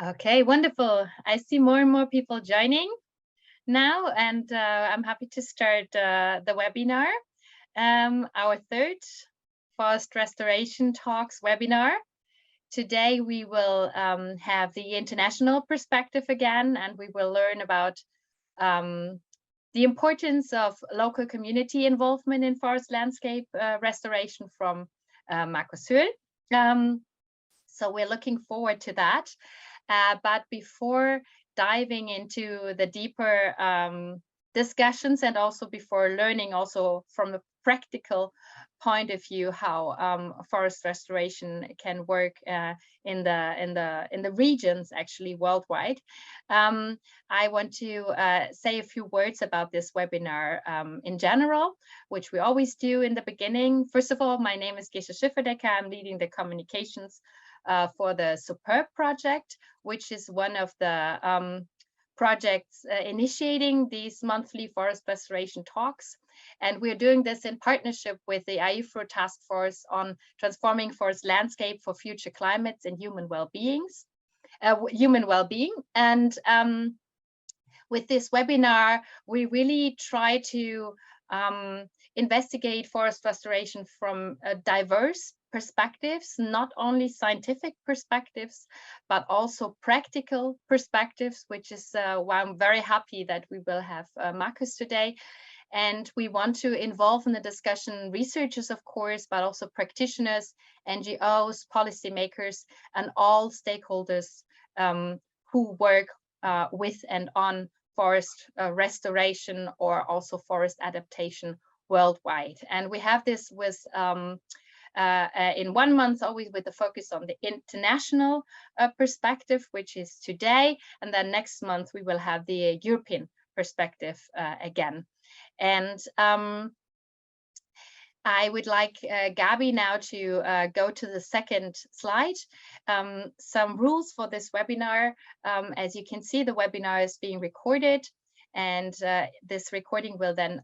Okay, wonderful. I see more and more people joining now, and I'm happy to start the webinar, our third Forest Restoration Talks webinar. Today we will have the international perspective again, and we will learn about the importance of local community involvement in forest landscape restoration from Markus Höhl. So we're looking forward to that. But before diving into the deeper discussions, and also before learning also from a practical point of view how forest restoration can work in the regions actually worldwide, I want to say a few words about this webinar in general, which we always do in the beginning. First of all, my name is Gesche Schifferdecker. I'm leading the communications for the Superb project, which is one of the projects initiating these monthly forest restoration talks. And we're doing this in partnership with the IUFRO task force on transforming forest landscape for future climates and human well-being. And with this webinar, we really try to investigate forest restoration from diverse perspectives, not only scientific perspectives, but also practical perspectives, which is why I'm very happy that we will have Markus today. And we want to involve in the discussion researchers, of course, but also practitioners, NGOs, policymakers, and all stakeholders who work with and on forest restoration or also forest adaptation worldwide. And we have this with in 1 month, always with the focus on the international perspective, which is today. And then next month, we will have the European perspective again. And I would like Gabi now to go to the second slide. Some rules for this webinar. As you can see, the webinar is being recorded. And this recording will then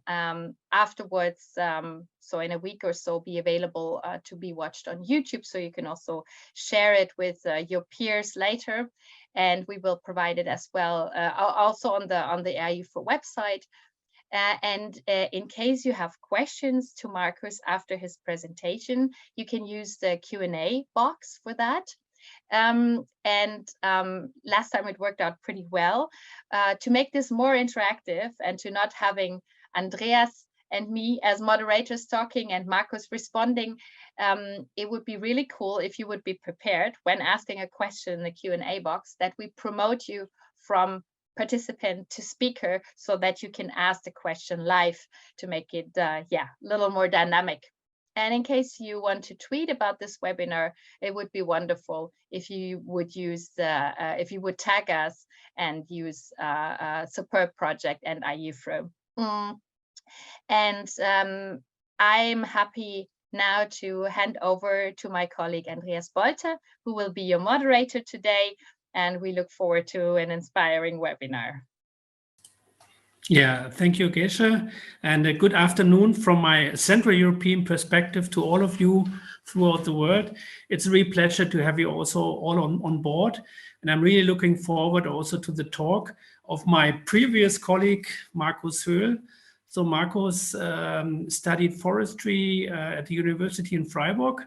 afterwards, so in a week or so, be available to be watched on YouTube. So you can also share it with your peers later. And we will provide it as well, also on the IUFRO website. And in case you have questions to Markus after his presentation, you can use the Q&A box for that. Last time it worked out pretty well. To make this more interactive and to not having Andreas and me as moderators talking and Markus responding, it would be really cool if you would be prepared when asking a question in the Q&A box that we promote you from participant to speaker so that you can ask the question live to make it a little more dynamic. And in case you want to tweet about this webinar, it would be wonderful if you would use if you would tag us and use Superb Project and IUFRO. And I'm happy now to hand over to my colleague Andreas Bolte, who will be your moderator today. And we look forward to an inspiring webinar. Yeah, thank you, Gesche, and a good afternoon from my Central European perspective to all of you throughout the world. It's a real pleasure to have you also all on board, and I'm really looking forward also to the talk of my previous colleague, Markus Höhl. So Markus studied forestry at the university in Freiburg,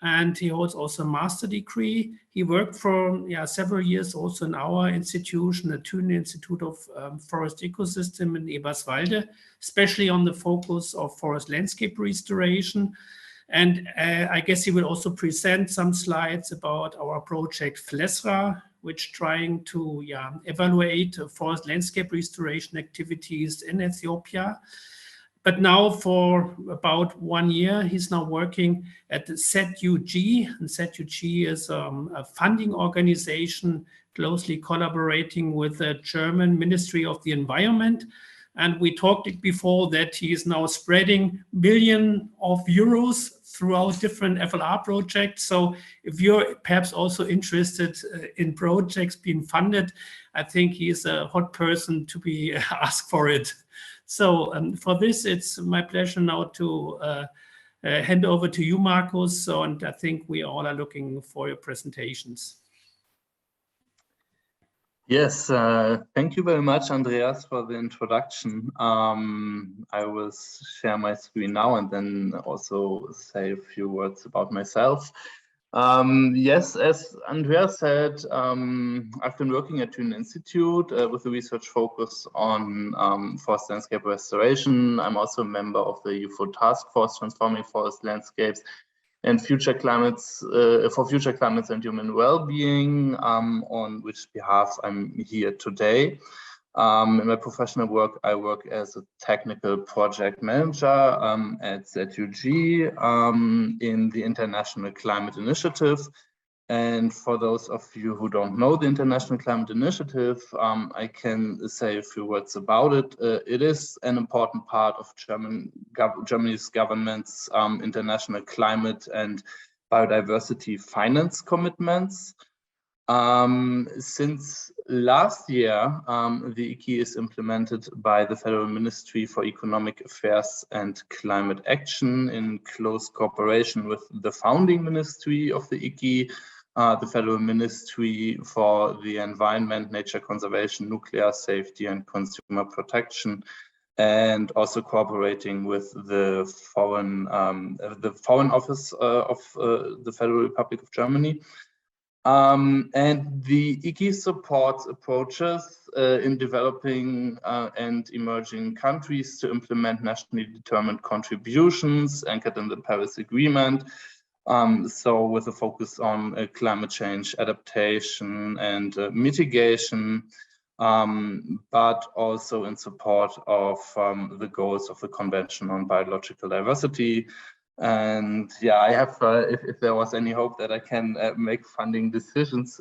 and he holds also a master degree. He worked for several years also in our institution, the Thünen Institute of Forest Ecosystem in Eberswalde, especially on the focus of forest landscape restoration. And I guess he will also present some slides about our project FLESRA, which trying to evaluate forest landscape restoration activities in Ethiopia. But now for about 1 year, he's now working at the ZUG. And ZUG is a funding organization closely collaborating with the German Ministry of the Environment. And we talked before that he is now spreading billions of euros throughout different FLR projects. So if you're perhaps also interested in projects being funded, I think he is a hot person to be asked for it. So for this, it's my pleasure now to hand over to you, Markus. So, and I think we all are looking for your presentations. Yes, thank you very much, Andreas, for the introduction. I will share my screen now and then also say a few words about myself. Yes, as Andreas said, I've been working at Thünen Institute with a research focus on forest landscape restoration. I'm also a member of the IUFRO task force transforming forest landscapes and future climates for future climates and human well-being, on which behalf I'm here today. In my professional work, I work as a technical project manager at ZUG in the International Climate Initiative. And for those of you who don't know the International Climate Initiative, I can say a few words about it. It is an important part of Germany's government's international climate and biodiversity finance commitments. Since last year, the ICI is implemented by the Federal Ministry for Economic Affairs and Climate Action in close cooperation with the founding ministry of the ICI, the Federal Ministry for the Environment, Nature Conservation, Nuclear Safety and Consumer Protection, and also cooperating with the Foreign Office of the Federal Republic of Germany. And the ICI supports approaches in developing and emerging countries to implement nationally determined contributions anchored in the Paris Agreement. So with a focus on climate change adaptation and mitigation, but also in support of the goals of the Convention on Biological Diversity. And yeah, I have, if there was any hope that I can make funding decisions,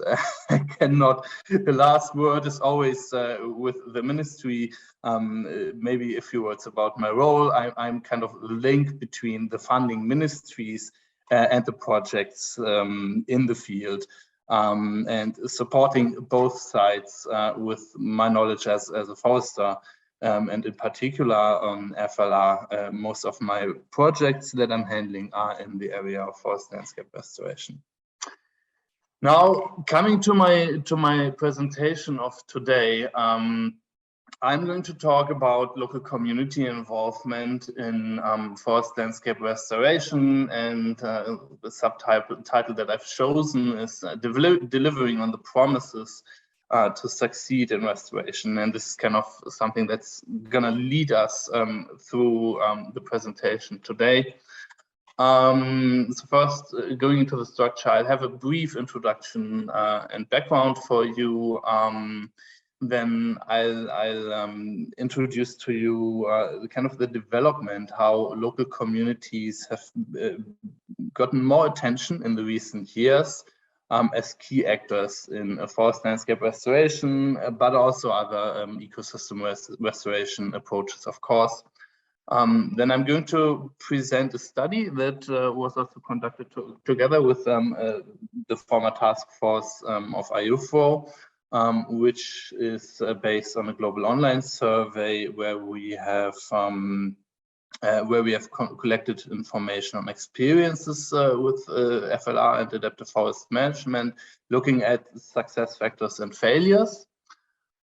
I cannot. The last word is always with the ministry. Maybe a few words about my role. I'm kind of the link between the funding ministries and the projects in the field, and supporting both sides with my knowledge as a forester. And in particular on FLR, most of my projects that I'm handling are in the area of forest landscape restoration. Now, coming to my presentation of today, I'm going to talk about local community involvement in forest landscape restoration, and the subtitle that I've chosen is delivering on the promises to succeed in restoration. And this is kind of something that's gonna lead us through the presentation today. So first, going into the structure, I'll have a brief introduction and background for you. Then I'll introduce to you kind of the development, how local communities have gotten more attention in the recent years as key actors in forest landscape restoration, but also other ecosystem restoration approaches, of course. Then I'm going to present a study that was also conducted together with the former task force of IUFRO, which is based on a global online survey where we have collected information on experiences with FLR and adaptive forest management, looking at success factors and failures.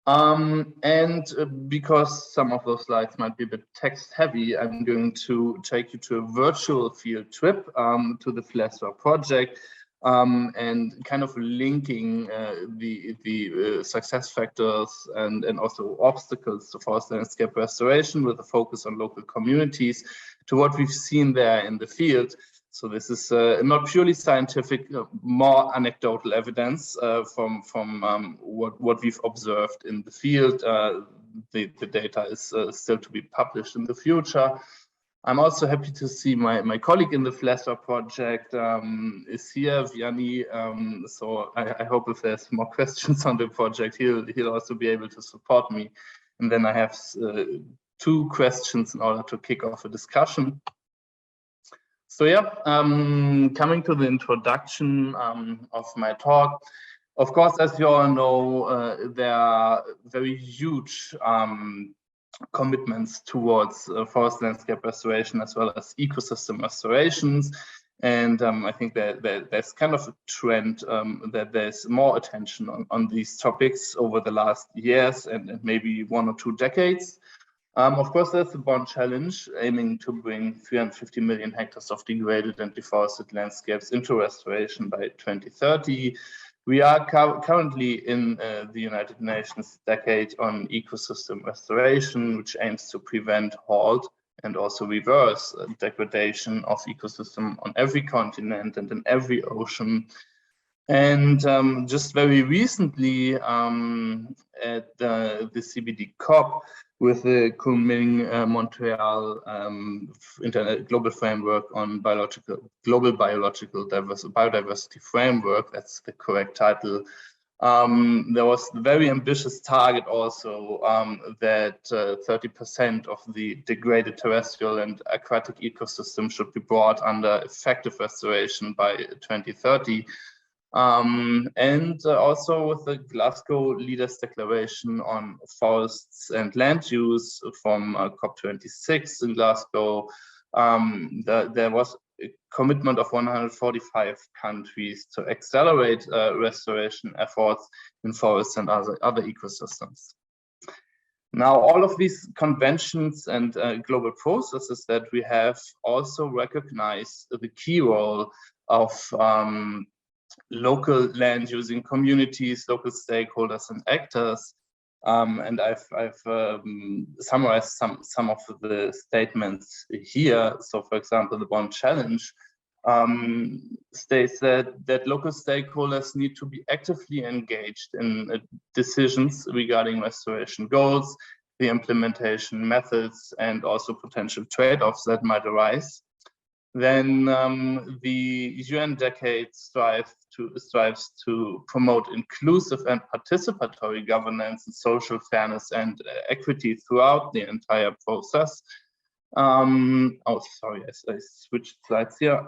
And because some of those slides might be a bit text heavy, I'm going to take you to a virtual field trip to the FLR project, and kind of linking the success factors and also obstacles to forest landscape restoration with a focus on local communities to what we've seen there in the field. So this is not purely scientific, more anecdotal evidence from what we've observed in the field. The data is still to be published in the future. I'm also happy to see my colleague in the FLR project is here, Vianney. So I hope if there's more questions on the project, he'll also be able to support me. And then I have 2 questions in order to kick off a discussion. So yeah, coming to the introduction of my talk. Of course, as you all know, there are very huge commitments towards forest landscape restoration as well as ecosystem restorations. And I think that there's kind of a trend that there's more attention on these topics over the last years and maybe 1 or 2 decades. Of course, there's the bond challenge, aiming to bring 350 million hectares of degraded and deforested landscapes into restoration by 2030. We are currently in the United Nations Decade on Ecosystem Restoration, which aims to prevent, halt, and also reverse degradation of ecosystem on every continent and in every ocean. And just very recently at the CBD COP with the Kunming-Montreal Global Framework on Global Biological Biodiversity Framework, that's the correct title. There was a very ambitious target also that 30% of the degraded terrestrial and aquatic ecosystem should be brought under effective restoration by 2030. And also with the Glasgow Leaders Declaration on Forests and Land Use from COP26 in Glasgow, there was a commitment of 145 countries to accelerate restoration efforts in forests and other ecosystems. Now, all of these conventions and global processes that we have also recognize the key role of local land using communities, local stakeholders and actors. And I've summarized some of the statements here. So for example, the Bond Challenge states that local stakeholders need to be actively engaged in decisions regarding restoration goals, the implementation methods, and also potential trade-offs that might arise. Then the UN Decade strives to promote inclusive and participatory governance and social fairness and equity throughout the entire process. Oh, sorry, I switched slides here.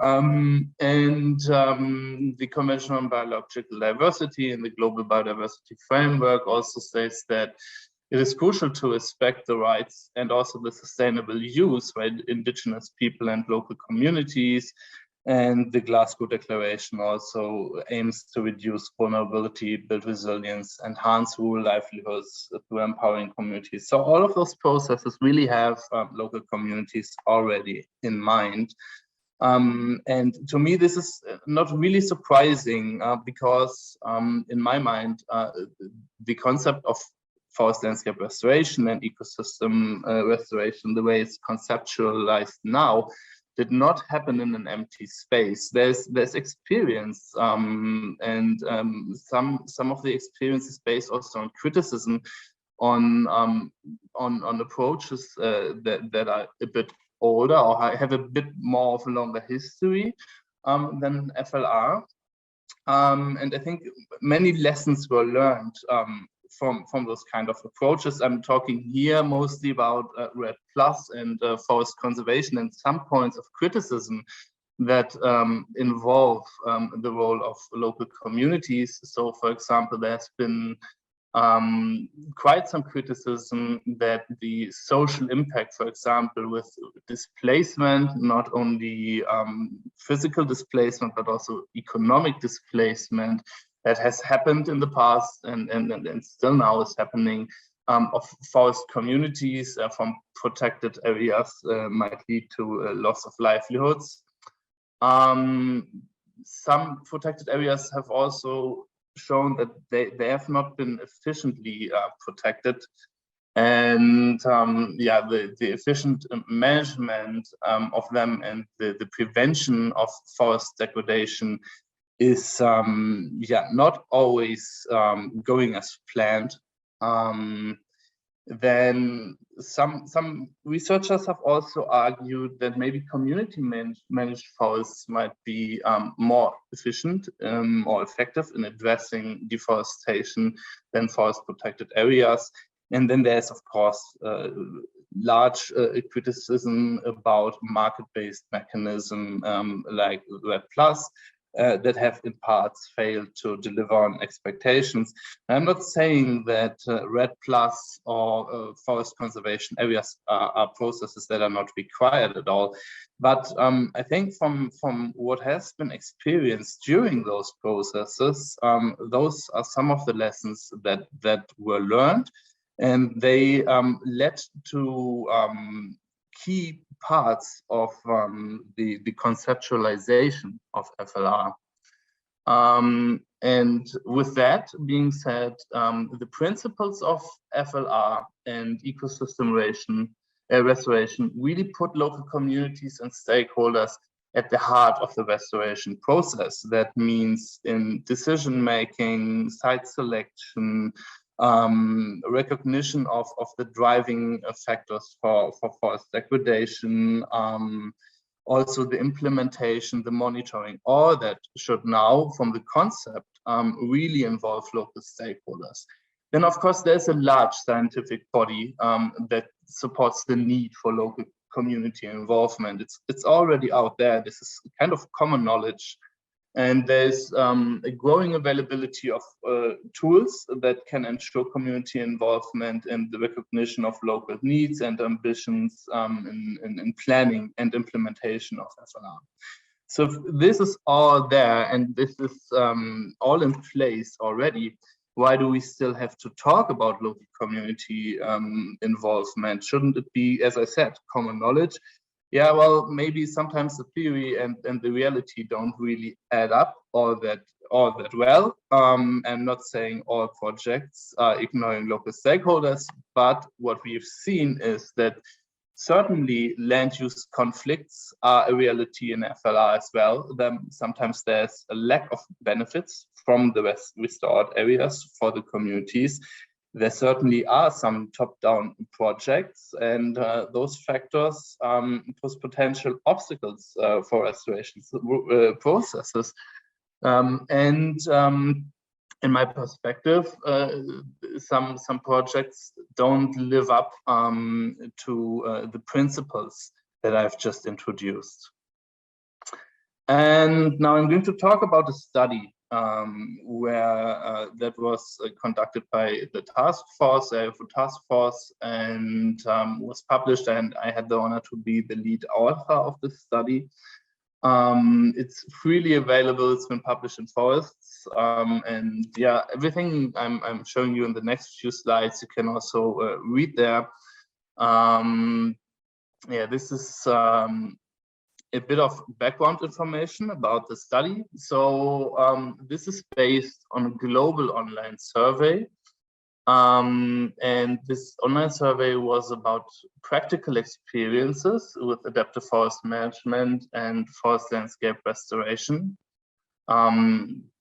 The Convention on Biological Diversity and the Global Biodiversity Framework also states that it is crucial to respect the rights and also the sustainable use by indigenous people and local communities. And the Glasgow Declaration also aims to reduce vulnerability, build resilience, enhance rural livelihoods through empowering communities. So all of those processes really have local communities already in mind. And to me, this is not really surprising because in my mind, the concept of forest landscape restoration and ecosystem restoration, the way it's conceptualized now, did not happen in an empty space. There's experience, and some of the experience is based also on criticism, on approaches that are a bit older or have a bit more of a longer history than FLR. And I think many lessons were learned from those kind of approaches. I'm talking here mostly about REDD+ and forest conservation and some points of criticism that involve the role of local communities. So for example, there's been quite some criticism that the social impact, for example, with displacement, not only physical displacement, but also economic displacement, that has happened in the past and still now is happening, of forest communities from protected areas might lead to loss of livelihoods. Some protected areas have also shown that they have not been efficiently protected. And yeah, the efficient management of them and the prevention of forest degradation is yeah, not always going as planned. Then some researchers have also argued that maybe community managed forests might be more efficient or effective in addressing deforestation than forest protected areas. And then there's of course large criticism about market-based mechanism like REDD+, that have in parts failed to deliver on expectations. I'm not saying that REDD+ or forest conservation areas are processes that are not required at all, but I think from what has been experienced during those processes, those are some of the lessons that were learned, and they led to key parts of the conceptualization of FLR. And with that being said, the principles of FLR and ecosystem restoration really put local communities and stakeholders at the heart of the restoration process. That means in decision making, site selection, recognition of the driving factors for forest degradation, also the implementation, the monitoring, all that should now, from the concept, really involve local stakeholders. Then, of course, there's a large scientific body that supports the need for local community involvement. It's already out there. This is kind of common knowledge. And there's a growing availability of tools that can ensure community involvement and the recognition of local needs and ambitions in planning and implementation of FLR. So this is all there, and this is all in place already. Why do we still have to talk about local community involvement? Shouldn't it be, as I said, common knowledge? Yeah, well, maybe sometimes the theory and the reality don't really add up all that well. I'm not saying all projects are ignoring local stakeholders, but what we've seen is that certainly land use conflicts are a reality in FLR as well. Sometimes there's a lack of benefits from the restored areas for the communities. There certainly are some top-down projects, and those factors pose potential obstacles for restoration processes. In my perspective, some projects don't live up to the principles that I've just introduced. And now I'm going to talk about a study where that was conducted by the task force, and was published, and I had the honor to be the lead author of this study. It's freely available. It's been published in Forests, and yeah, everything I'm showing you in the next few slides you can also read there. Yeah, this is a bit of background information about the study. So this is based on a global online survey. And this online survey was about practical experiences with adaptive forest management and forest landscape restoration.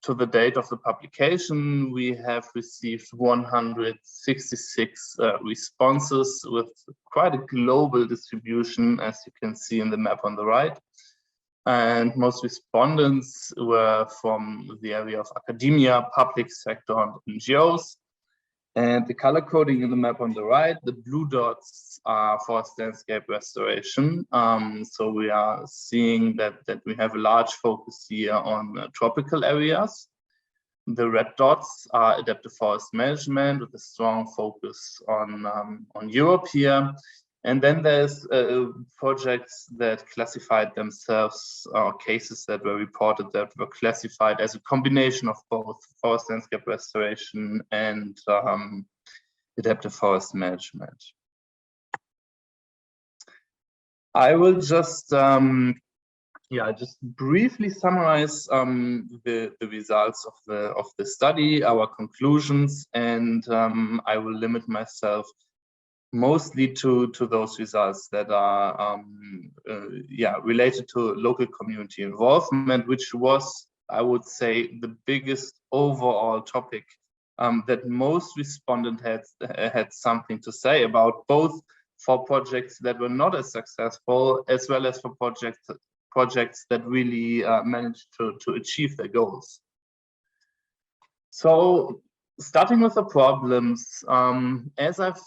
To the date of the publication, we have received 166 responses with quite a global distribution, as you can see in the map on the right. And most respondents were from the area of academia, public sector, and NGOs. And the color coding in the map on the right, the blue dots are forest landscape restoration. So we are seeing that we have a large focus here on tropical areas. The red dots are adaptive forest management with a strong focus on Europe here. And then there's projects that classified themselves, or cases that were reported that were classified as a combination of both forest landscape restoration and adaptive forest management. I will just just briefly summarize the results of the study, our conclusions, and I will limit myself mostly to those results that are related to local community involvement, which was, I would say, the biggest overall topic that most respondents had something to say about, both for projects that were not as successful as well as for projects that really managed to achieve their goals. So, starting with the problems, as I've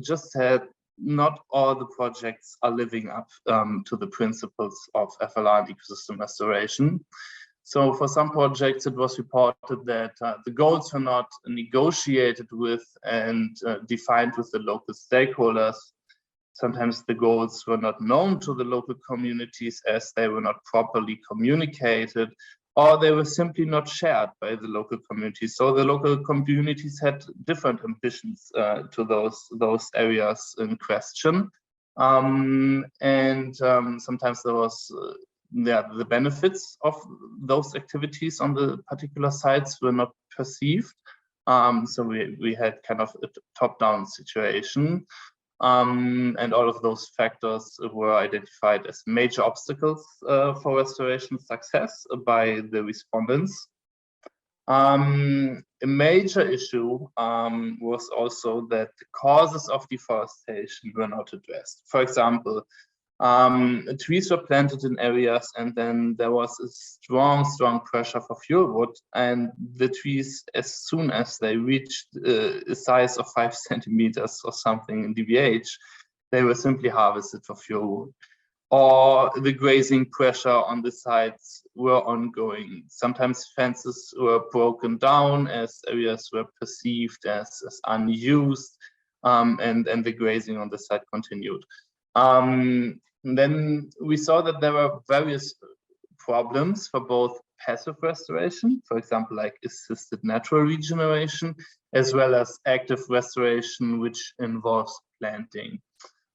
just said, not all the projects are living up to the principles of FLR and ecosystem restoration. So for some projects, it was reported that the goals were not negotiated with and defined with the local stakeholders. Sometimes the goals were not known to the local communities as they were not properly communicated, or they were simply not shared by the local communities. So the local communities had different ambitions to those areas in question. Sometimes there was the benefits of those activities on the particular sites were not perceived. So we had kind of a top-down situation. And all of those factors were identified as major obstacles for restoration success by the respondents. A major issue was also that the causes of deforestation were not addressed. For example, trees were planted in areas and then there was a strong pressure for fuel wood, and the trees, as soon as they reached a size of 5 centimeters or something in dBH, they were simply harvested for fuel wood. Or the grazing pressure on the sites were ongoing. Sometimes fences were broken down as areas were perceived as unused, and the grazing on the site continued. Then we saw that there were various problems for both passive restoration, for example, like assisted natural regeneration, as well as active restoration, which involves planting.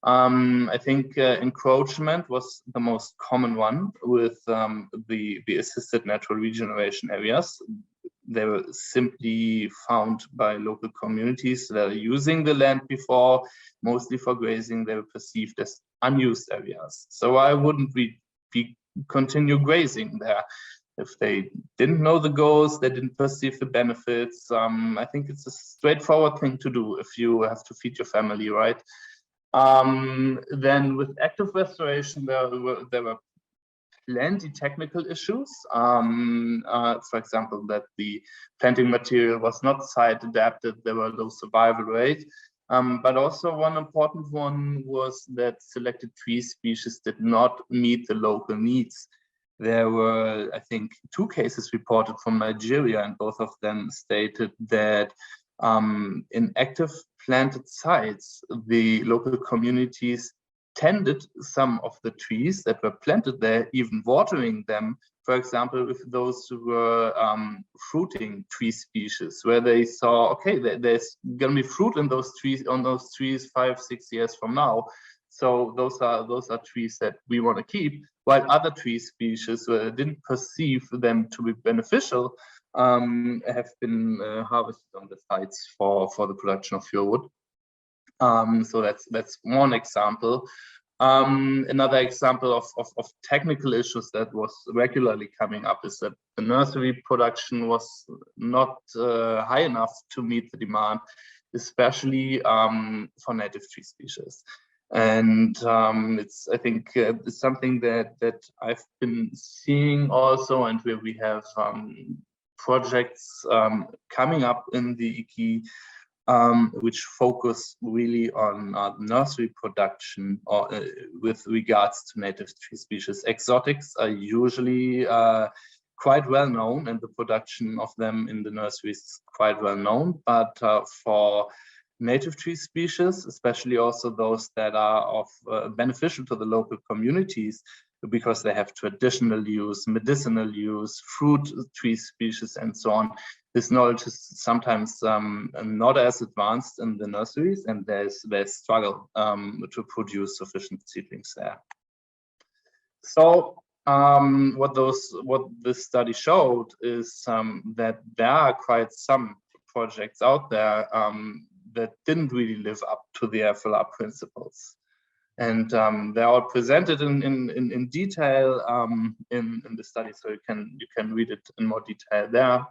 I think encroachment was the most common one with the assisted natural regeneration areas. They were simply found by local communities that are using the land before, mostly for grazing. They were perceived as unused areas. So I wouldn't continue grazing there. If they didn't know the goals, they didn't perceive the benefits. I think it's a straightforward thing to do if you have to feed your family, right? Then with active restoration, there were plenty technical issues. For example, that the planting material was not site adapted, there were low survival rate. But also one important one was that selected tree species did not meet the local needs. There were, I think, 2 cases reported from Nigeria, and both of them stated that in active planted sites, the local communities tended some of the trees that were planted there, even watering them. For example, if those were fruiting tree species, where they saw, okay, there's going to be fruit in those trees, on those trees 5-6 years from now. So those are trees that we want to keep, while other tree species didn't perceive them to be beneficial, have been harvested on the sites for the production of fuel wood. So that's one example. Another example of technical issues that was regularly coming up is that the nursery production was not high enough to meet the demand, especially for native tree species. And I think it's something that I've been seeing also, and where we have projects coming up in the IKI, which focus really on nursery production or with regards to native tree species. Exotics are usually quite well known, and the production of them in the nurseries is quite well known. But for native tree species, especially also those that are of beneficial to the local communities, because they have traditional use, medicinal use, fruit tree species, and so on. This knowledge is sometimes not as advanced in the nurseries, and there's struggle to produce sufficient seedlings there. So what this study showed is that there are quite some projects out there that didn't really live up to the FLR principles. And they're all presented in detail in the study, so you can read it in more detail there.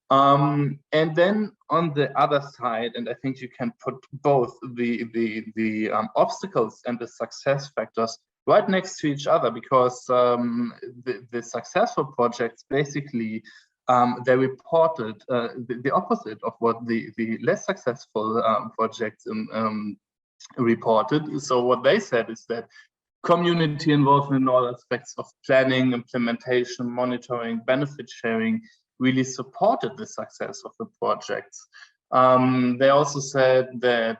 And then on the other side, and I think you can put both the obstacles and the success factors right next to each other, because the successful projects basically they reported the opposite of what the less successful projects reported. So what they said is that community involvement in all aspects of planning, implementation, monitoring, benefit sharing really supported the success of the projects. They also said that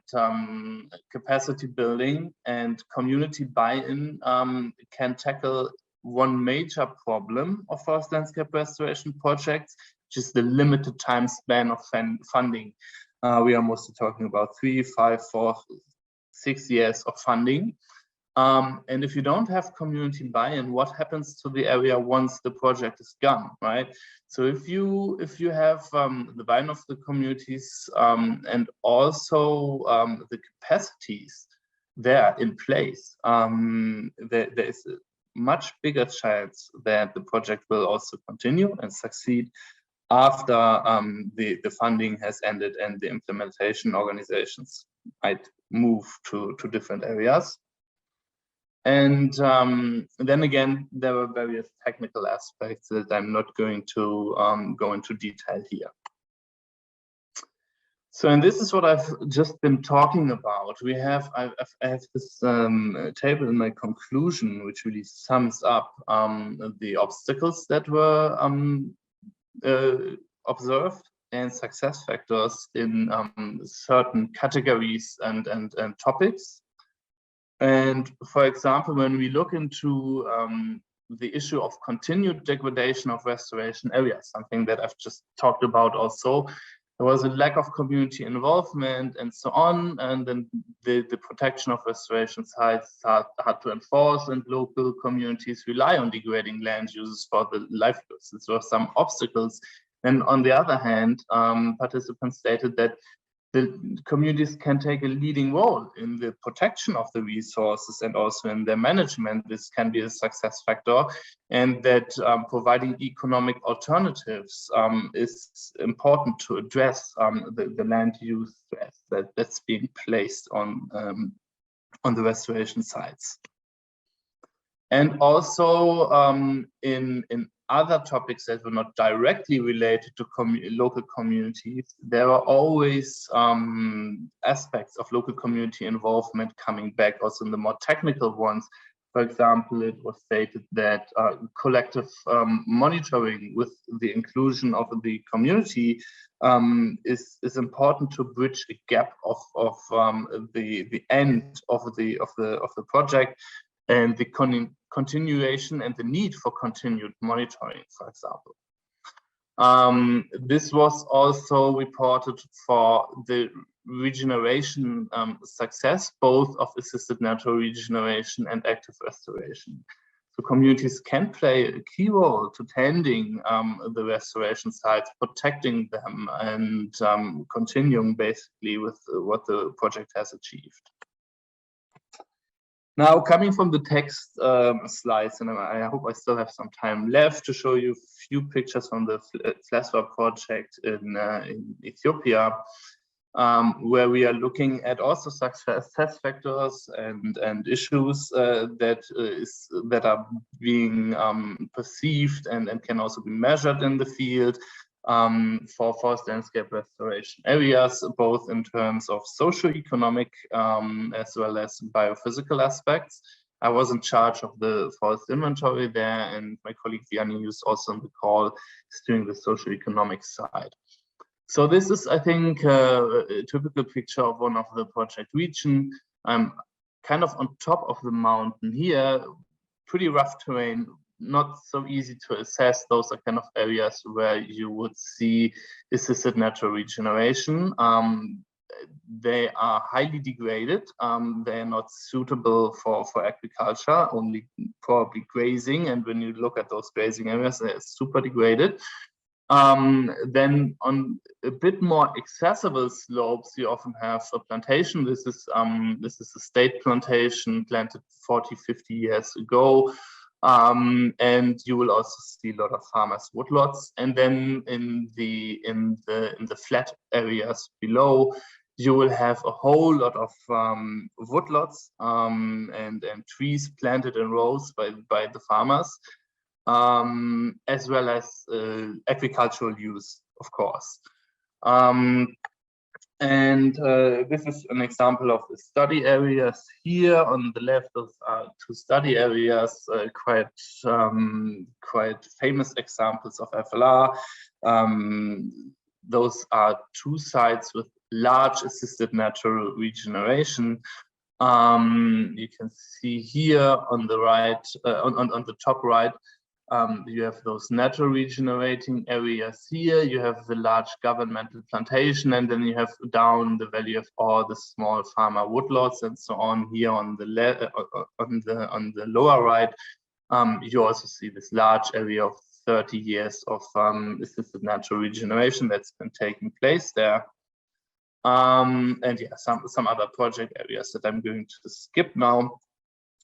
capacity building and community buy-in can tackle one major problem of forest landscape restoration projects, which is the limited time span of funding. We are mostly talking about 3, 5, 4, 6 years of funding. And if you don't have community buy-in, what happens to the area once the project is gone, right? So if you have the buy-in of the communities and also the capacities there in place, there is a much bigger chance that the project will also continue and succeed after the funding has ended and the implementation organizations might move to different areas. And then again, there were various technical aspects that I'm not going to go into detail here. So, and this is what I've just been talking about. I have this table in my conclusion, which really sums up the obstacles that were observed and success factors in certain categories and topics. And for example, when we look into the issue of continued degradation of restoration areas, something that I've just talked about also, there was a lack of community involvement and so on, and then the protection of restoration sites had to enforce, and local communities rely on degrading land uses for the livelihoods. These were some obstacles. And on the other hand, participants stated that the communities can take a leading role in the protection of the resources and also in their management. This can be a success factor, and that providing economic alternatives is important to address the land use stress that's being placed on the restoration sites. And also in other topics that were not directly related to local communities, there are always aspects of local community involvement coming back, also in the more technical ones. For example, it was stated that collective monitoring with the inclusion of the community is important to bridge a gap of the end of the project, and the continuation and the need for continued monitoring, for example. This was also reported for the regeneration success, both of assisted natural regeneration and active restoration. So communities can play a key role to tending the restoration sites, protecting them, and continuing basically with what the project has achieved. Now, coming from the text slides, and I hope I still have some time left to show you a few pictures from the FLESWA project in Ethiopia, where we are looking at also success factors and issues that are being perceived and can also be measured in the field. For forest landscape restoration areas, both in terms of socio-economic as well as biophysical aspects. I was in charge of the forest inventory there, and my colleague Vianney, who's also on the call, is doing the socio-economic side. So this is, I think, a typical picture of one of the project region. I'm kind of on top of the mountain here, pretty rough terrain, not so easy to assess. Those are kind of areas where you would see assisted natural regeneration. They are highly degraded. They are not suitable for agriculture, only probably grazing. And when you look at those grazing areas, they're super degraded. Then on a bit more accessible slopes, you often have a plantation. This is a state plantation planted 40, 50 years ago. And you will also see a lot of farmers' woodlots. And then in the flat areas below, you will have a whole lot of woodlots and trees planted in rows by the farmers, as well as agricultural use, of course. And this is an example of the study areas here. On the left, those are 2 study areas, quite famous examples of FLR. Those are 2 sites with large assisted natural regeneration. You can see here on the right, on the top right, you have those natural regenerating areas here. You have the large governmental plantation, and then you have down the valley of all the small farmer woodlots and so on. Here on the lower right, you also see this large area of 30 years of assisted natural regeneration that's been taking place there. And yeah, some other project areas that I'm going to skip now.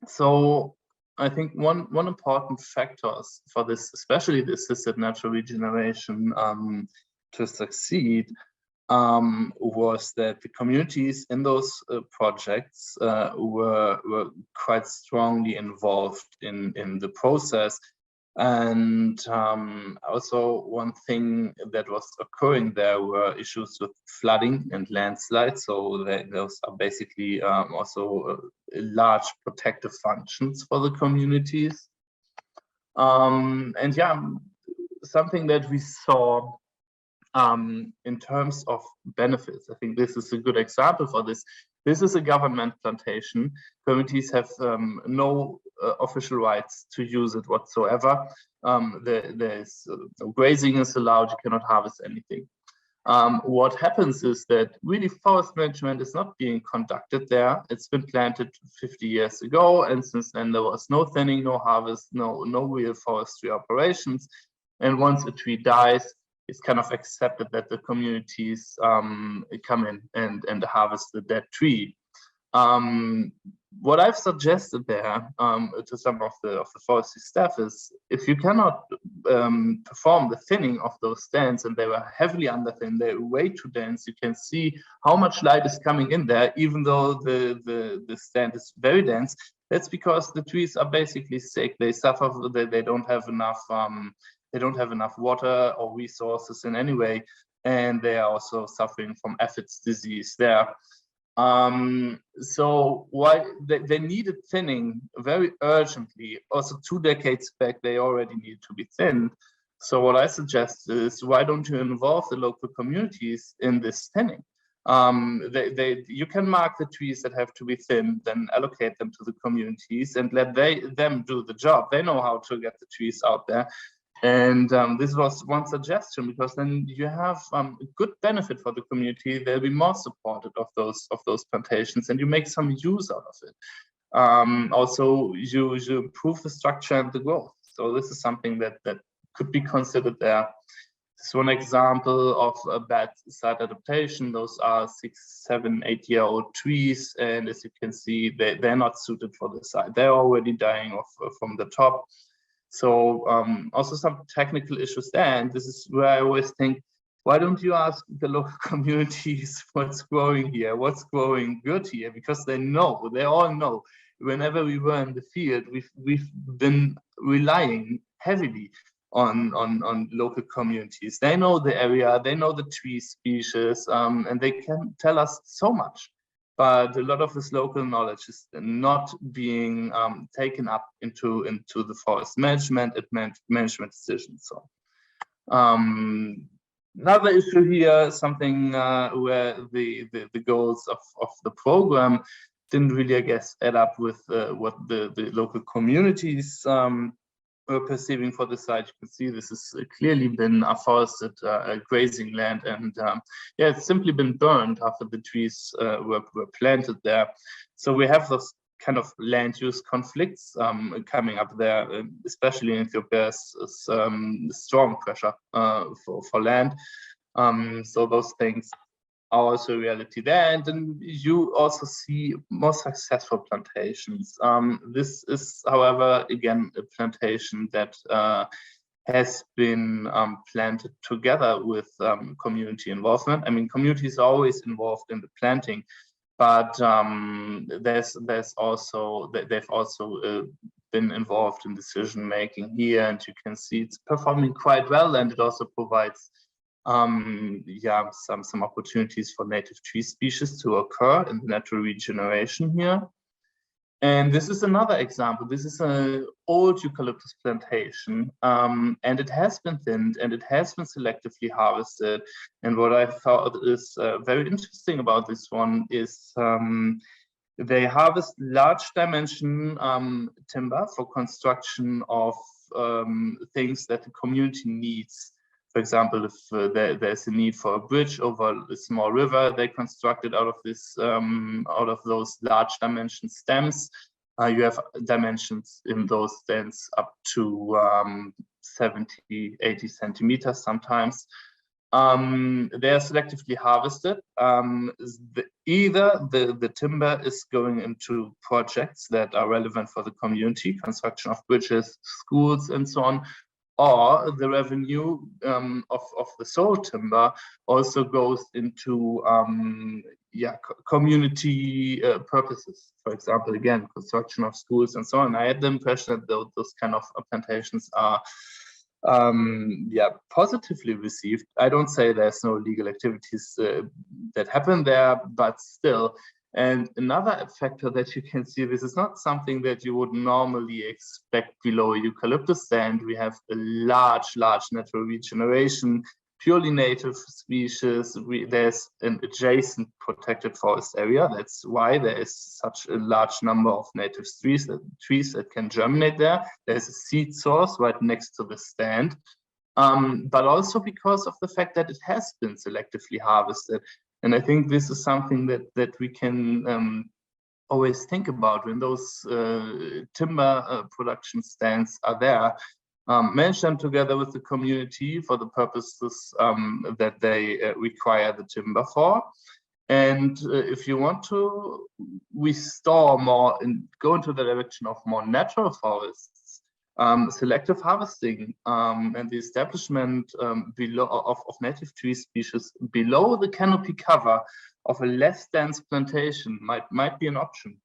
So I think one important factor for this, especially the assisted natural regeneration, to succeed, was that the communities in those projects were quite strongly involved in the process. And also one thing that was occurring there were issues with flooding and landslides. So those are basically also large protective functions for the communities. And yeah, something that we saw in terms of benefits, I think this is a good example for this. This is a government plantation. Communities have no official rights to use it whatsoever. Grazing is allowed, you cannot harvest anything. What happens is that really forest management is not being conducted there. It's been planted 50 years ago, and since then there was no thinning, no harvest, no real forestry operations. And once a tree dies, it's kind of accepted that the communities come in and harvest the dead tree. What I've suggested there to some of the forestry staff is, if you cannot perform the thinning of those stands, and they were heavily underthinned, they're way too dense, you can see how much light is coming in there, even though the stand is very dense. That's because the trees are basically sick. They suffer, they don't have enough water or resources in any way, and they are also suffering from aphids disease there. So why they needed thinning very urgently. Also 2 decades back, they already needed to be thinned. So what I suggest is, why don't you involve the local communities in this thinning? You can mark the trees that have to be thinned, then allocate them to the communities and let them do the job. They know how to get the trees out there. And this was one suggestion, because then you have a good benefit for the community. They'll be more supported of those plantations, and you make some use out of it. Also, you improve the structure and the growth. So this is something that could be considered there. This is one example of a bad site adaptation. Those are 6, 7, 8-year-old trees, and as you can see, they're not suited for the site. They're already dying off from the top. So also some technical issues there, and this is where I always think, why don't you ask the local communities what's growing here, what's growing good here? Because they all know. Whenever we were in the field, we've been relying heavily on local communities. They know the area, they know the tree species, and they can tell us so much. But a lot of this local knowledge is not being taken up into the forest management and management decisions. So another issue here, something where the goals of the program didn't really, I guess, add up with what the local communities were perceiving for the site. You can see this has clearly been a forested grazing land, and yeah, it's simply been burned after the trees were planted there. So we have those kind of land use conflicts coming up there, especially in Ethiopia. Is strong pressure for land. So those things are also reality there, and then you also see more successful plantations. This is, however, again, a plantation that has been planted together with community involvement. I mean, communities are always involved in the planting, but they've also been involved in decision making here, and you can see it's performing quite well, and it also provides yeah, some opportunities for native tree species to occur in the natural regeneration here. And this is another example. This is an old eucalyptus plantation, and it has been thinned and it has been selectively harvested. And what I thought is very interesting about this one is they harvest large dimension timber for construction of things that the community needs. For example, if there's a need for a bridge over a small river, they construct it out of this, out of those large dimension stems. You have dimensions in those stems up to 70, 80 centimeters sometimes. They are selectively harvested. Either the timber is going into projects that are relevant for the community, construction of bridges, schools, and so on, or the revenue of the sold timber also goes into community purposes. For example, again, construction of schools and so on. I had the impression that those kind of plantations are positively received. I don't say there's no illegal activities that happen there, but still. And another factor that you can see, this is not something that you would normally expect below a eucalyptus stand. We have a large natural regeneration, purely native species. There's an adjacent protected forest area. That's why there is such a large number of native trees that can germinate there. There's a seed source right next to the stand, but also because of the fact that it has been selectively harvested. And I think this is something that we can always think about when those timber production stands are there. Manage them together with the community for the purposes that they require the timber for. And if you want to restore more and go into the direction of more natural forests, selective harvesting and the establishment below of native tree species below the canopy cover of a less dense plantation might be an option.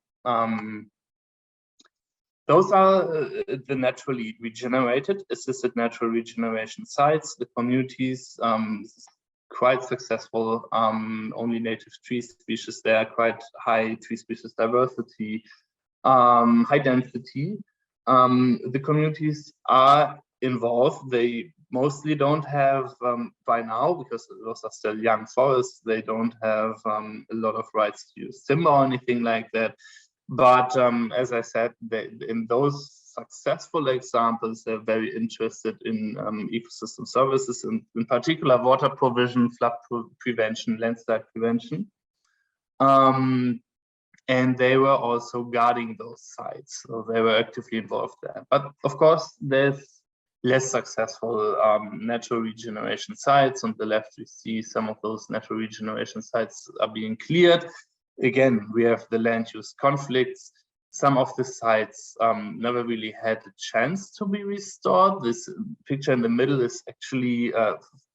Those are the naturally regenerated, assisted natural regeneration sites. The communities quite successful. Only native tree species there, quite high tree species diversity, high density. The communities are involved. They mostly don't have, by now, because those are still young forests, they don't have a lot of rights to use timber or anything like that. But as I said, in those successful examples, they're very interested in ecosystem services, and in particular water provision, flood prevention, landslide prevention. And they were also guarding those sites, so they were actively involved there. But of course, there's less successful natural regeneration sites. On the left, we see some of those natural regeneration sites are being cleared. Again, we have the land use conflicts. Some of the sites never really had a chance to be restored. This picture in the middle is actually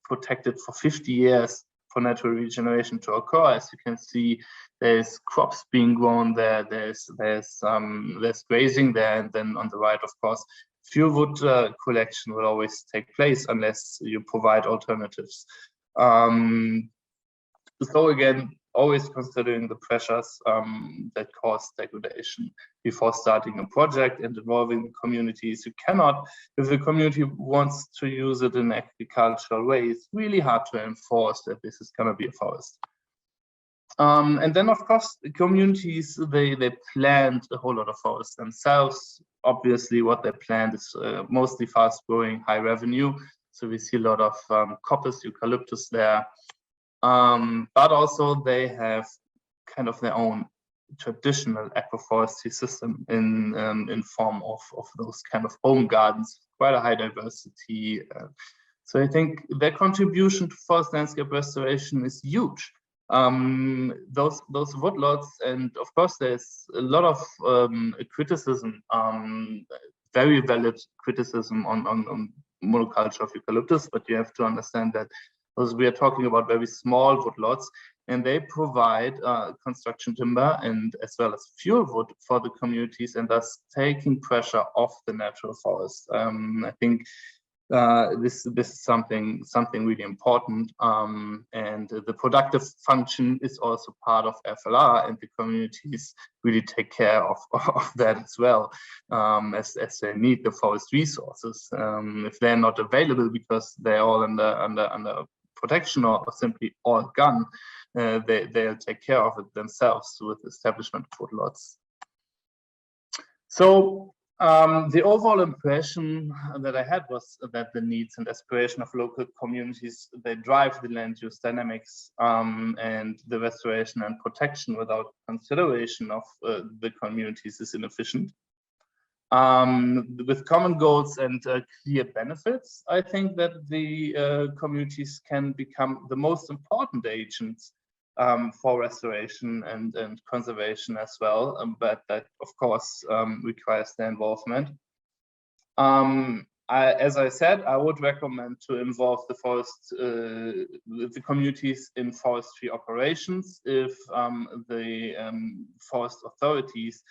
protected for 50 years for natural regeneration to occur. As you can see, there's crops being grown there, there's grazing there, and then on the right, of course, fuel wood collection will always take place unless you provide alternatives. So again, always considering the pressures that cause degradation before starting a project and involving the communities. You cannot, if the community wants to use it in an agricultural way, it's really hard to enforce that this is going to be a forest. And then, of course, the communities, they plant a whole lot of forests themselves. Obviously, what they plant is mostly fast-growing, high revenue. So we see a lot of coppice, eucalyptus there. But also they have kind of their own traditional agroforestry system in form of those kind of home gardens, quite a high diversity. So I think their contribution to forest landscape restoration is huge. Those woodlots, and of course there's a lot of criticism, very valid criticism on monoculture of eucalyptus, but you have to understand that because we are talking about very small woodlots, and they provide construction timber and as well as fuel wood for the communities, and thus taking pressure off the natural forest. I think this is something really important, and the productive function is also part of FLR, and the communities really take care of that as well, as they need the forest resources. If they're not available because they're all under protection or simply all gone, they'll take care of it themselves with establishment of woodlots. So the overall impression that I had was that the needs and aspiration of local communities, they drive the land use dynamics, and the restoration and protection without consideration of the communities is inefficient. With common goals and clear benefits, I think that the communities can become the most important agents for restoration and conservation as well, but that of course requires their involvement. As I said, I would recommend to involve the communities in forestry operations if the forest authorities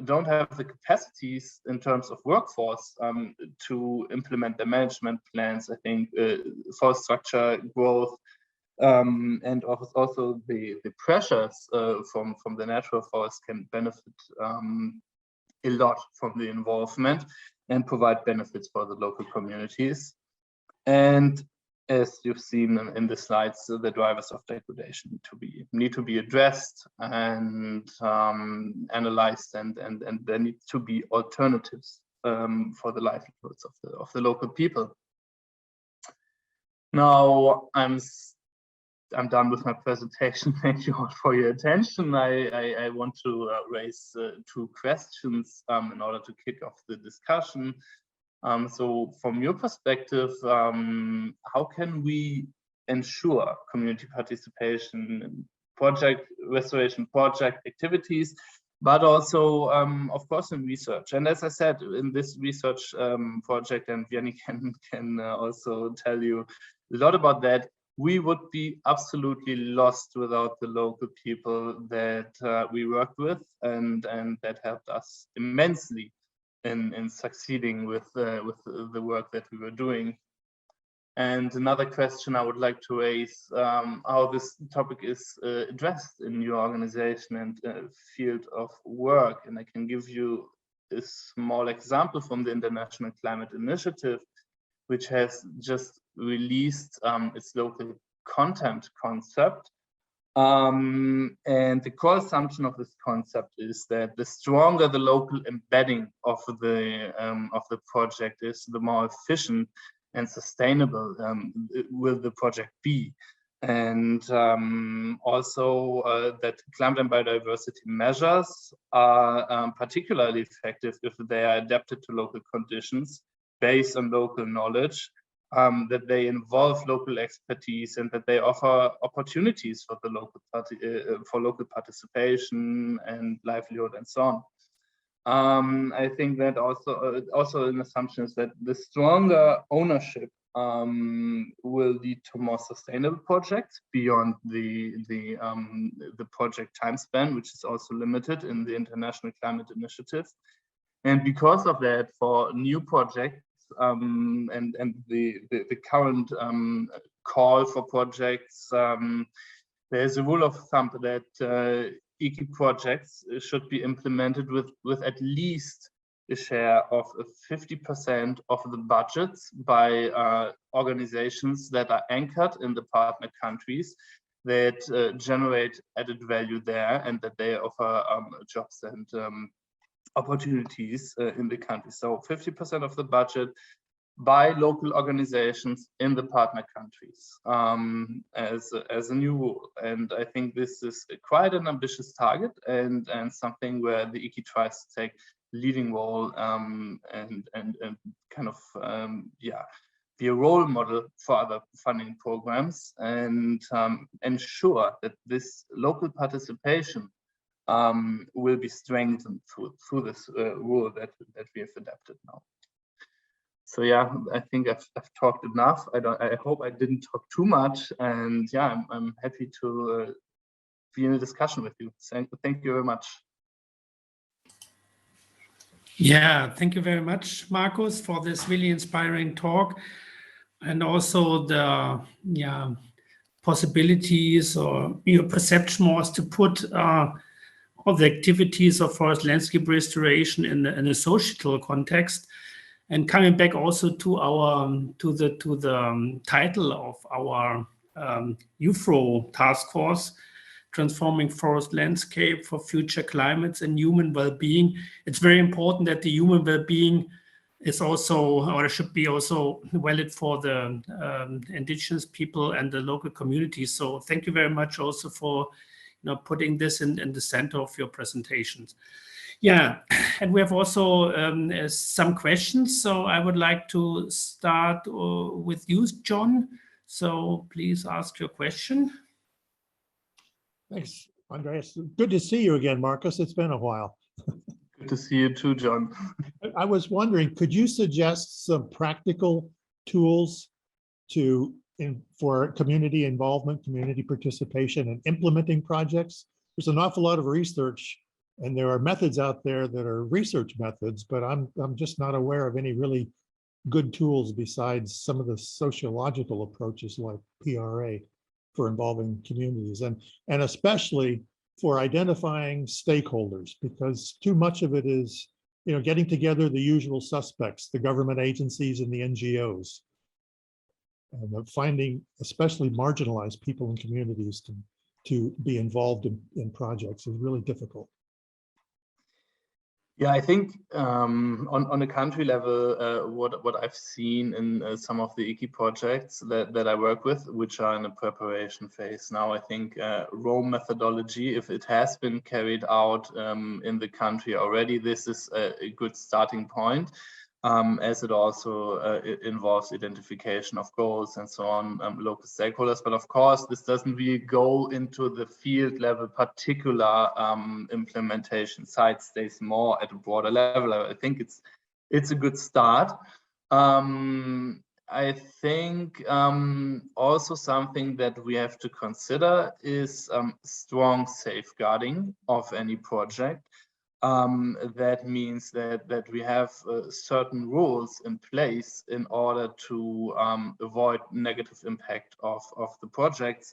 don't have the capacities in terms of workforce to implement the management plans. I think forest structure growth and also the pressures from the natural forest can benefit a lot from the involvement and provide benefits for the local communities. And as you've seen in the slides, the drivers of degradation need to be addressed and analyzed, and there need to be alternatives for the livelihoods of the local people. Now I'm done with my presentation. Thank you all for your attention. I want to raise two questions in order to kick off the discussion. So from your perspective, how can we ensure community participation in restoration project activities, but also, of course, in research? And as I said, in this research project, and Vianney can also tell you a lot about that, we would be absolutely lost without the local people that we worked with and that helped us immensely in succeeding with the work that we were doing. And another question I would like to raise, how this topic is addressed in your organization and field of work. And I can give you a small example from the International Climate Initiative, which has just released its local content concept. And the core assumption of this concept is that the stronger the local embedding of the project is, the more efficient and sustainable will the project be. And also that climate and biodiversity measures are particularly effective if they are adapted to local conditions based on local knowledge, that they involve local expertise, and that they offer opportunities for the local participation and livelihood and so on. I think that also an assumption is that the stronger ownership will lead to more sustainable projects beyond the project time span, which is also limited in the International Climate Initiative. And because of that, for new projects and the current call for projects, there's a rule of thumb that EKI projects should be implemented with at least a share of 50% of the budgets by organizations that are anchored in the partner countries, that generate added value there, and that they offer jobs and opportunities in the country. So 50% of the budget by local organizations in the partner countries as a new rule. And I think this is quite an ambitious target, and something where the IKI tries to take leading role and kind of be a role model for other funding programs, and ensure that this local participation will be strengthened through this rule that we have adapted now. So yeah, I think I've talked enough. I hope I didn't talk too much, and yeah, I'm happy to be in a discussion with you. Thank you very much. Yeah, thank you very much, Markus, for this really inspiring talk, and also the possibilities or your perception was to put all the activities of forest landscape restoration in a societal context. And coming back also to our to the title of our IUFRO task force, transforming forest landscape for future climates and human well-being. It's very important that the human well-being is also, or should be also, valid for the indigenous people and the local communities. So thank you very much also for putting this in the center of your presentations. Yeah, and we have also some questions. So I would like to start with you, John. So please ask your question. Thanks, Andreas. Good to see you again, Markus. It's been a while. Good to see you too, John. I was wondering, could you suggest some practical tools for community involvement, community participation, and implementing projects? There's an awful lot of research, and there are methods out there that are research methods, but I'm just not aware of any really good tools besides some of the sociological approaches like PRA for involving communities, and especially for identifying stakeholders, because too much of it is, getting together the usual suspects, the government agencies and the NGOs, and finding especially marginalized people in communities to be involved in projects is really difficult. Yeah, I think on a country level, what I've seen in some of the IKI projects that I work with, which are in a preparation phase now, I think Rome methodology, if it has been carried out in the country already, this is a good starting point. As it also it involves identification of goals and so on, local stakeholders. But of course, this doesn't really go into the field level particular implementation. Site stays more at a broader level. I think it's a good start. I think also something that we have to consider is strong safeguarding of any project. That means that we have certain rules in place in order to avoid negative impact of the projects.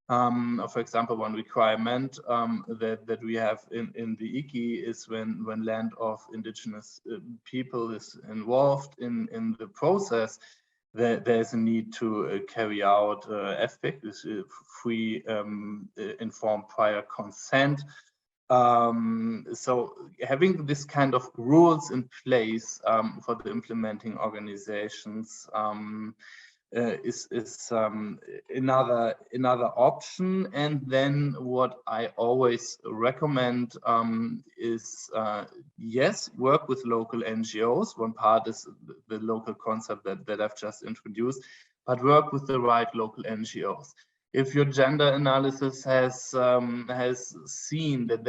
For example, one requirement that we have in the IKI is when land of indigenous people is involved in the process, there's a need to carry out FPIC, this free informed prior consent. So having this kind of rules in place for the implementing organizations is another option. And then what I always recommend is yes, work with local NGOs. One part is the local concept that I've just introduced, but work with the right local NGOs. If your gender analysis has seen that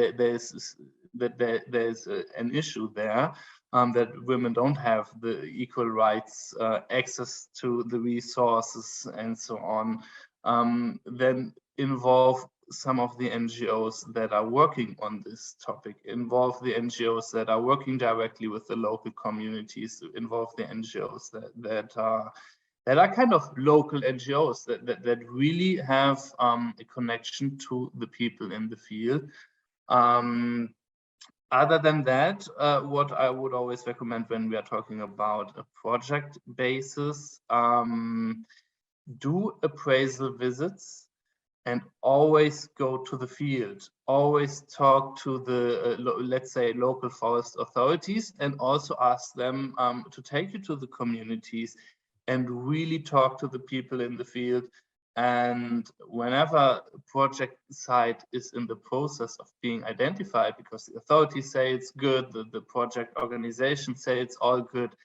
there's an issue there, that women don't have the equal rights, access to the resources and so on, then involve some of the NGOs that are working on this topic, involve the NGOs that are working directly with the local communities, involve the NGOs that are kind of local NGOs that really have a connection to the people in the field. Other than that, what I would always recommend when we are talking about a project basis, do appraisal visits and always go to the field. Always talk to the, let's say, local forest authorities, and also ask them to take you to the communities and really talk to the people in the field. And whenever a project site is in the process of being identified, because the authorities say it's good, the project organizations say it's all good,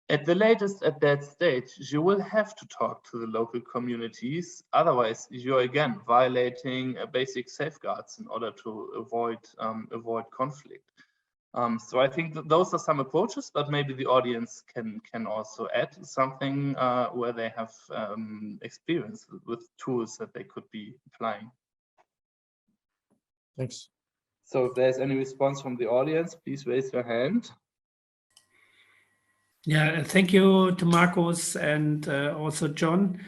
at the latest at that stage, you will have to talk to the local communities. Otherwise, you're again violating basic safeguards in order to avoid conflict. So I think that those are some approaches, but maybe the audience can also add something where they have experience with tools that they could be applying. Thanks. So if there's any response from the audience, please raise your hand. Yeah, thank you to Markus and also John.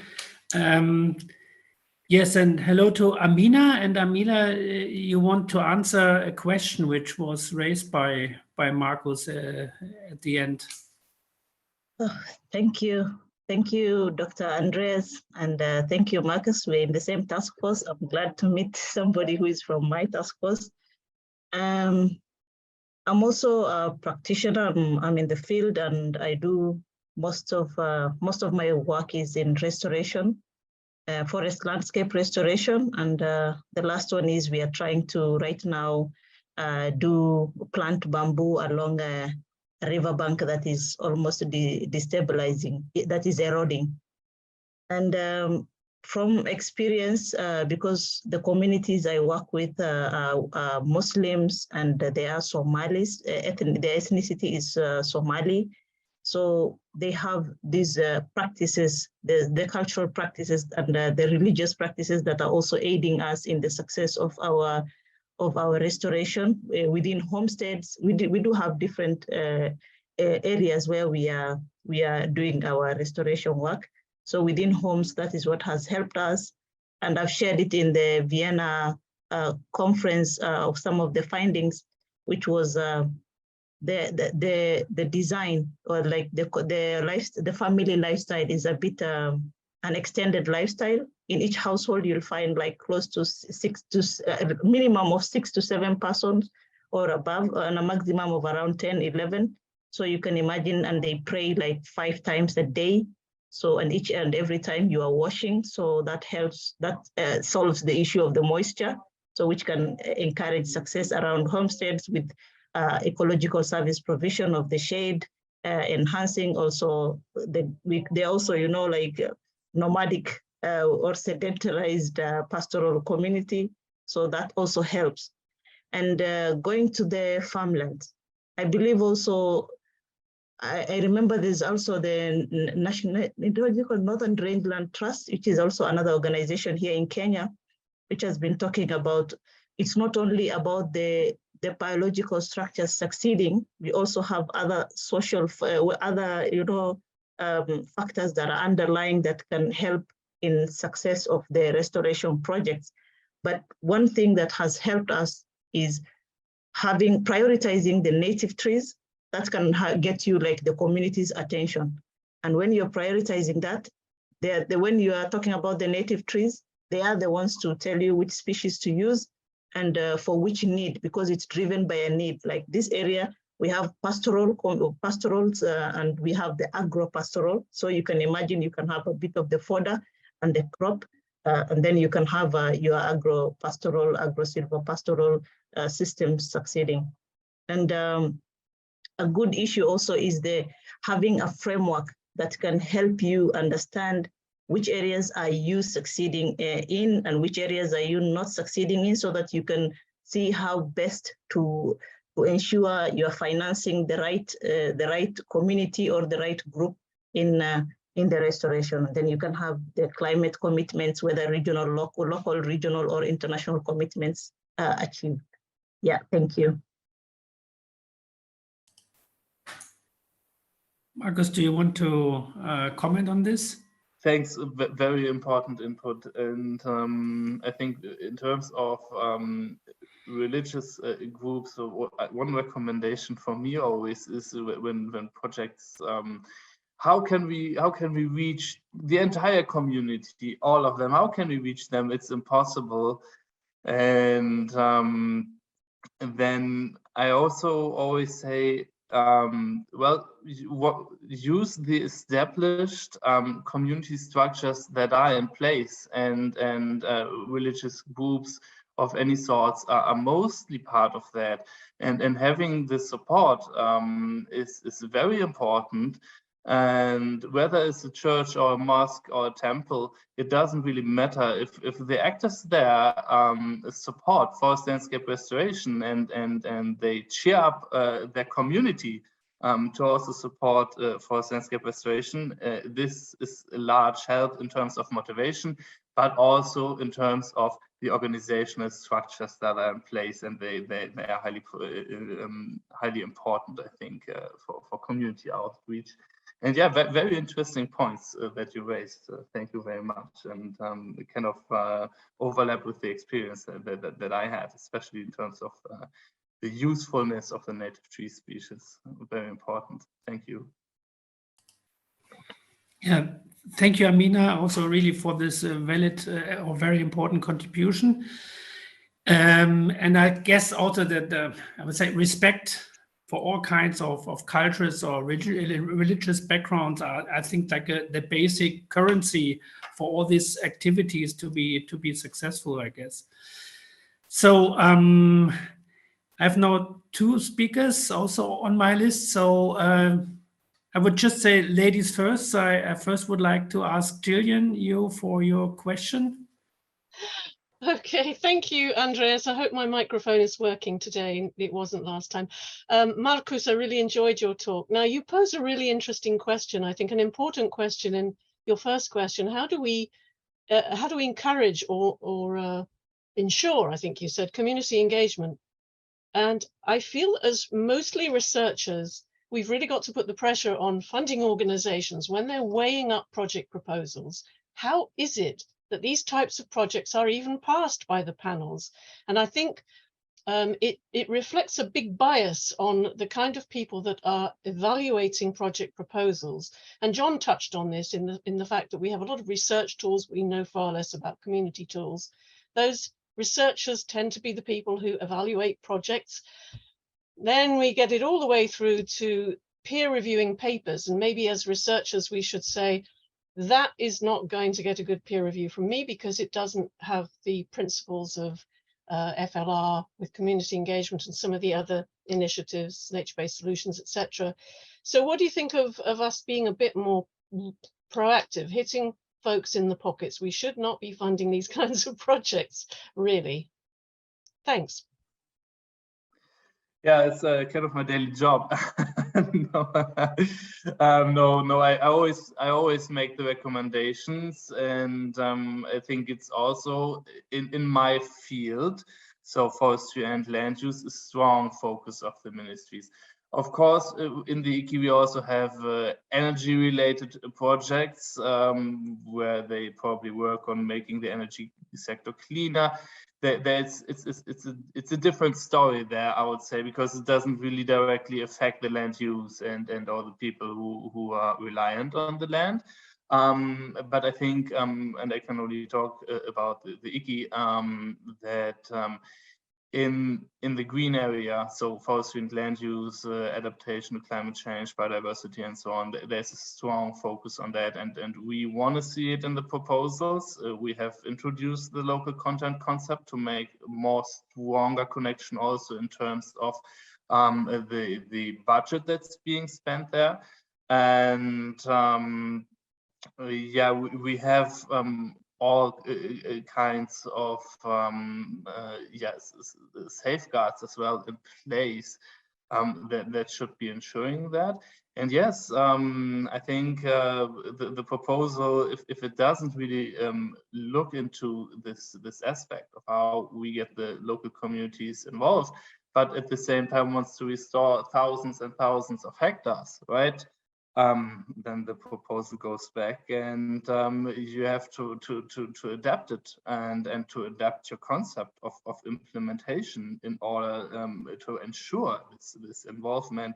Yes, and hello to Amina. And Amina, you want to answer a question which was raised by Markus at the end. Oh, thank you. Thank you, Dr. Andreas, and thank you, Markus. We're in the same task force. I'm glad to meet somebody who is from my task force. I'm also a practitioner. I'm in the field, and I do most of my work is in restoration, forest landscape restoration. And the last one is we are trying to right now do plant bamboo along a riverbank that is almost destabilizing, that is eroding. And from experience, because the communities I work with are Muslims and they are Somalis, the ethnicity is Somali. So they have these practices, the cultural practices and the religious practices that are also aiding us in the success of our restoration within homesteads. We do have different areas where we are doing our restoration work. So within homes, that is what has helped us. And I've shared it in the Vienna conference of some of the findings, which was the design, or like the family lifestyle is a bit an extended lifestyle. In each household, you'll find like close to minimum of 6 to 7 persons or above, and a maximum of around 10, 11. So you can imagine, and they pray like 5 times a day. So, and each and every time you are washing, so that helps, that solves the issue of the moisture, so which can encourage success around homesteads with ecological service provision of the shade, enhancing also they also, you know, like nomadic or sedentarized pastoral community. So that also helps. And going to the farmlands, I believe also, I remember there's also the National Northern Rangeland Trust, which is also another organization here in Kenya, which has been talking about, it's not only about the biological structures succeeding, we also have other social, other, you know, factors that are underlying that can help in success of the restoration projects. But one thing that has helped us is prioritizing the native trees. That can get you like the community's attention. And when you're prioritizing that, when you are talking about the native trees, they are the ones to tell you which species to use and for which need, because it's driven by a need. Like this area, we have pastorals and we have the agro-pastoral. So you can imagine you can have a bit of the fodder and the crop, and then you can have your agro-pastoral, agro-silvopastoral systems succeeding. And a good issue also is having a framework that can help you understand which areas are you succeeding in and which areas are you not succeeding in, so that you can see how best to ensure you are financing the right community or the right group in the restoration. Then you can have the climate commitments, whether regional, local, regional, or international commitments achieved. Yeah, thank you. Markus, do you want to comment on this? Thanks, very important input. And I think in terms of religious groups, one recommendation for me always is when projects, how can we reach the entire community, all of them? How can we reach them? It's impossible. And then I also always say, well, use the established community structures that are in place, and religious groups of any sorts are mostly part of that, and having the support is very important. And whether it's a church or a mosque or a temple, it doesn't really matter if the actors there support forest landscape restoration and they cheer up their community to also support forest landscape restoration. This is a large help in terms of motivation. but also in terms of the organizational structures that are in place, and they are highly important, I think, for community outreach. And yeah, very interesting points that you raised. Thank you very much, and kind of overlap with the experience that I had, especially in terms of the usefulness of the native tree species. Very important. Thank you. Yeah, thank you, Amina, also really for this valid or very important contribution. And I guess also that I would say respect for all kinds of cultures or religious backgrounds are, I think, like the basic currency for all these activities to be successful, I guess. So I have now 2 speakers also on my list. So I would just say ladies first. I first would like to ask Jillian, you for your question. Okay, thank you, Andreas. I hope my microphone is working today. It wasn't last time. Markus, I really enjoyed your talk. Now, you pose a really interesting question, I think an important question in your first question. How do we encourage or ensure, I think you said, community engagement? And I feel as mostly researchers, we've really got to put the pressure on funding organizations when they're weighing up project proposals. How is it that these types of projects are even passed by the panels? And I think it reflects a big bias on the kind of people that are evaluating project proposals. And John touched on this in the fact that we have a lot of research tools, but we know far less about community tools. Those researchers tend to be the people who evaluate projects. Then we get it all the way through to peer reviewing papers. And maybe as researchers, we should say, that is not going to get a good peer review from me because it doesn't have the principles of FLR with community engagement and some of the other initiatives, nature-based solutions, etc. So what do you think of us being a bit more proactive, hitting folks in the pockets? We should not be funding these kinds of projects, really. Thanks. Yeah, it's kind of my daily job. I always make the recommendations, and I think it's also in my field, so forestry and land use, a strong focus of the ministries. Of course, in the IKI we also have energy-related projects where they probably work on making the energy sector cleaner. It's a different story there, I would say, because it doesn't really directly affect the land use and all the people who are reliant on the land. But I think, and I can only talk about the IKI, that in the green area, so forestry and land use, adaptation to climate change, biodiversity, and so on, there's a strong focus on that, and we want to see it in the proposals. We have introduced the local content concept to make more stronger connection also in terms of the budget that's being spent there. And yeah, we have all kinds of safeguards as well in place that should be ensuring that. And yes, I think the proposal, if it doesn't really look into this aspect of how we get the local communities involved, but at the same time wants to restore thousands and thousands of hectares, right? Then the proposal goes back, and you have to adapt it and to adapt your concept of implementation in order to ensure this involvement.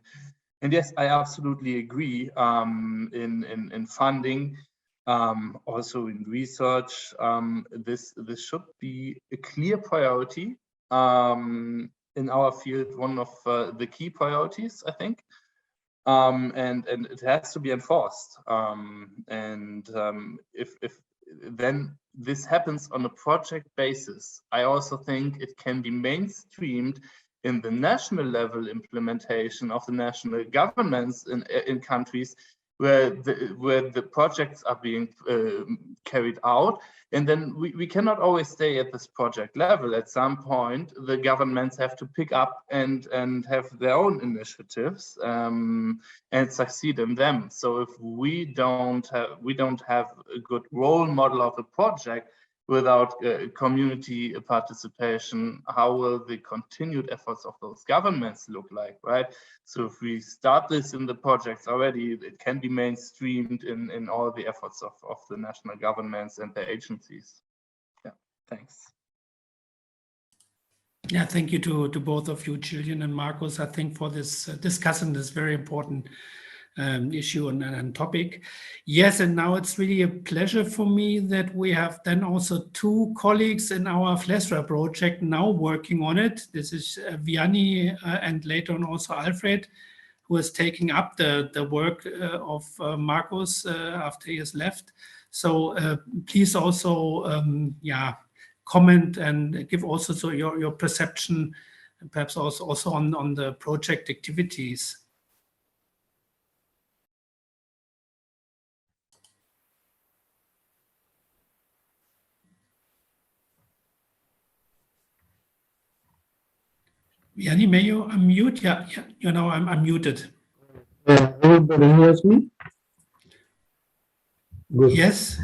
And yes, I absolutely agree in funding, also in research. This should be a clear priority in our field, one of the key priorities, I think. And it has to be enforced. If then this happens on a project basis, I also think it can be mainstreamed in the national level implementation of the national governments in countries where the projects are being carried out. And then we cannot always stay at this project level. At some point, the governments have to pick up and have their own initiatives and succeed in them. So if we don't have a good role model of a project, without community participation, how will the continued efforts of those governments look like, right? So if we start this in the projects already, it can be mainstreamed in all the efforts of the national governments and their agencies. Yeah, thanks. Yeah, thank you to both of you, Gillian and Markus, I think, for this discussing this very important issue and topic. Yes, and now it's really a pleasure for me that we have then also two colleagues in our FLESRA project now working on it. This is Vianney and later on also Alfred, who is taking up the work of Markus after he has left. So please also comment and give also your perception, and perhaps also on the project activities. Vianney, may you unmute? Yeah, you know, I'm unmuted. Everybody hears me? Good. Yes.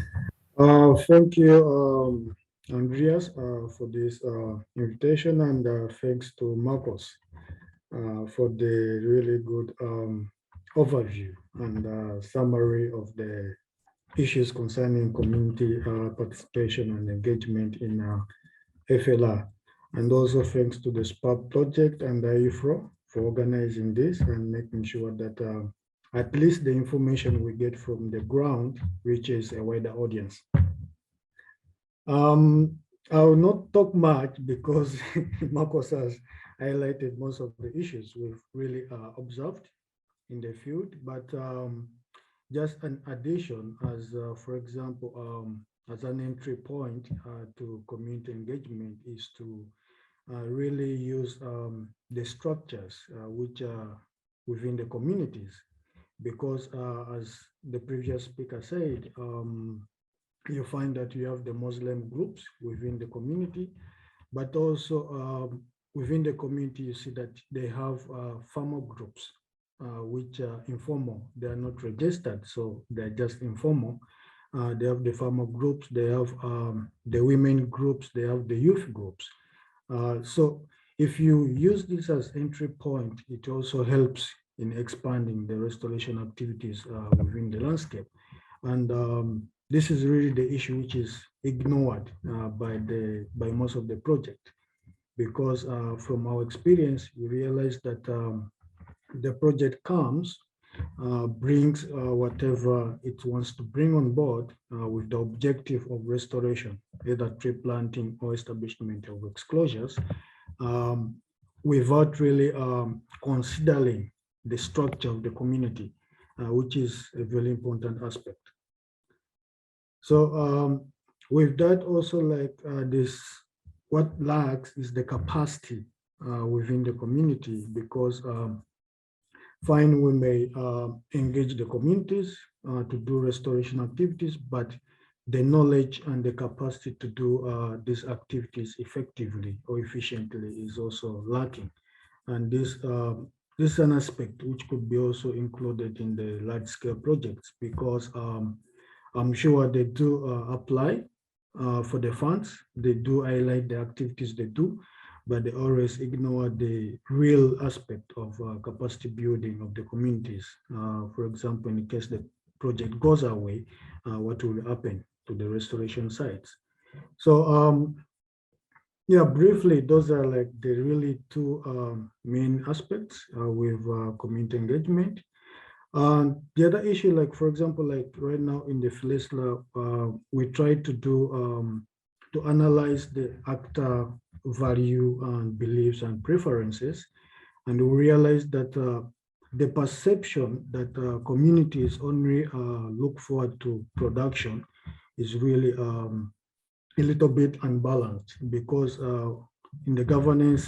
Thank you, Andreas, for this invitation, and thanks to Markus for the really good overview and summary of the issues concerning community participation and engagement in FLR. And also thanks to the SPARK project and IUFRO for organizing this and making sure that at least the information we get from the ground reaches a wider audience. I will not talk much because Markus has highlighted most of the issues we've really observed in the field, but just an addition as, for example, as an entry point to community engagement is to really use the structures which are within the communities, because as the previous speaker said, you find that you have the Muslim groups within the community, but also within the community, you see that they have farmer groups, which are informal. They are not registered, so they're just informal. They have the farmer groups, they have the women groups, they have the youth groups. So if you use this as entry point, it also helps in expanding the restoration activities within the landscape. And this is really the issue which is ignored by most of the project, because from our experience, we realize that the project comes, brings whatever it wants to bring on board with the objective of restoration, either tree planting or establishment of exclosures, without really considering the structure of the community, which is a very important aspect. So with that also, like what lacks is the capacity within the community, because fine, we may engage the communities to do restoration activities, but the knowledge and the capacity to do these activities effectively or efficiently is also lacking. And this is an aspect which could be also included in the large-scale projects, because I'm sure they do apply for the funds. They do highlight the activities they do, but they always ignore the real aspect of capacity building of the communities. For example, in case the project goes away, what will happen to the restoration sites? So yeah, briefly, those are like the really two main aspects with community engagement. The other issue, like for example, like right now in the FLESRA, we try to do to analyze the actor value and beliefs and preferences, and we realize that the perception that communities only look forward to production is really a little bit unbalanced, because in the governance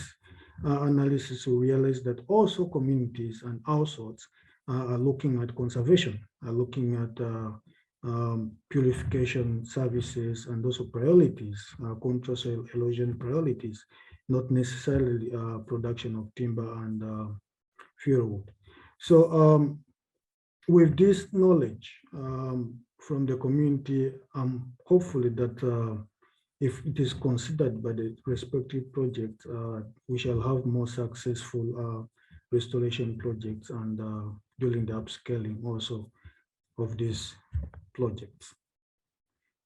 analysis, we realize that also communities and households are looking at conservation, are looking at purification services and also priorities, control soil erosion priorities, not necessarily production of timber and firewood. So with this knowledge from the community, hopefully that if it is considered by the respective project, we shall have more successful restoration projects and during the upscaling also of these projects.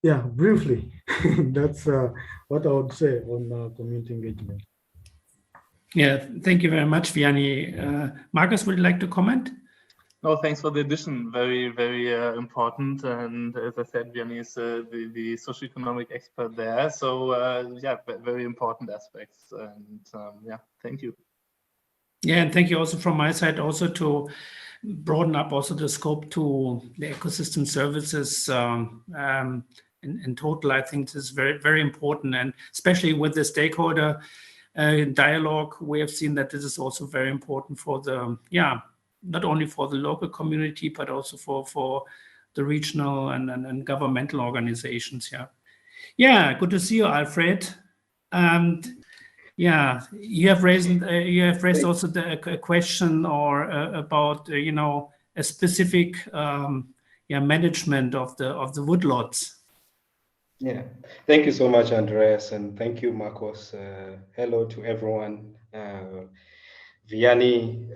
Yeah, briefly, that's what I would say on community engagement. Yeah, thank you very much, Vianney. Markus, would you like to comment? No, thanks for the addition. Very, very important. And as I said, Vianney is the socioeconomic expert there. So yeah, very important aspects. And yeah, thank you. Yeah, and thank you also from my side also to broaden up also the scope to the ecosystem services. In total, I think this is very, very important, and especially with the stakeholder dialogue, we have seen that this is also very important for the, not only for the local community, but also for the regional and governmental organizations. Yeah, good to see you, Alfred. And yeah, you have raised also a question or about a specific management of the woodlots. Yeah, thank you so much, Andreas, and thank you, Markus. Hello to everyone, Vianney.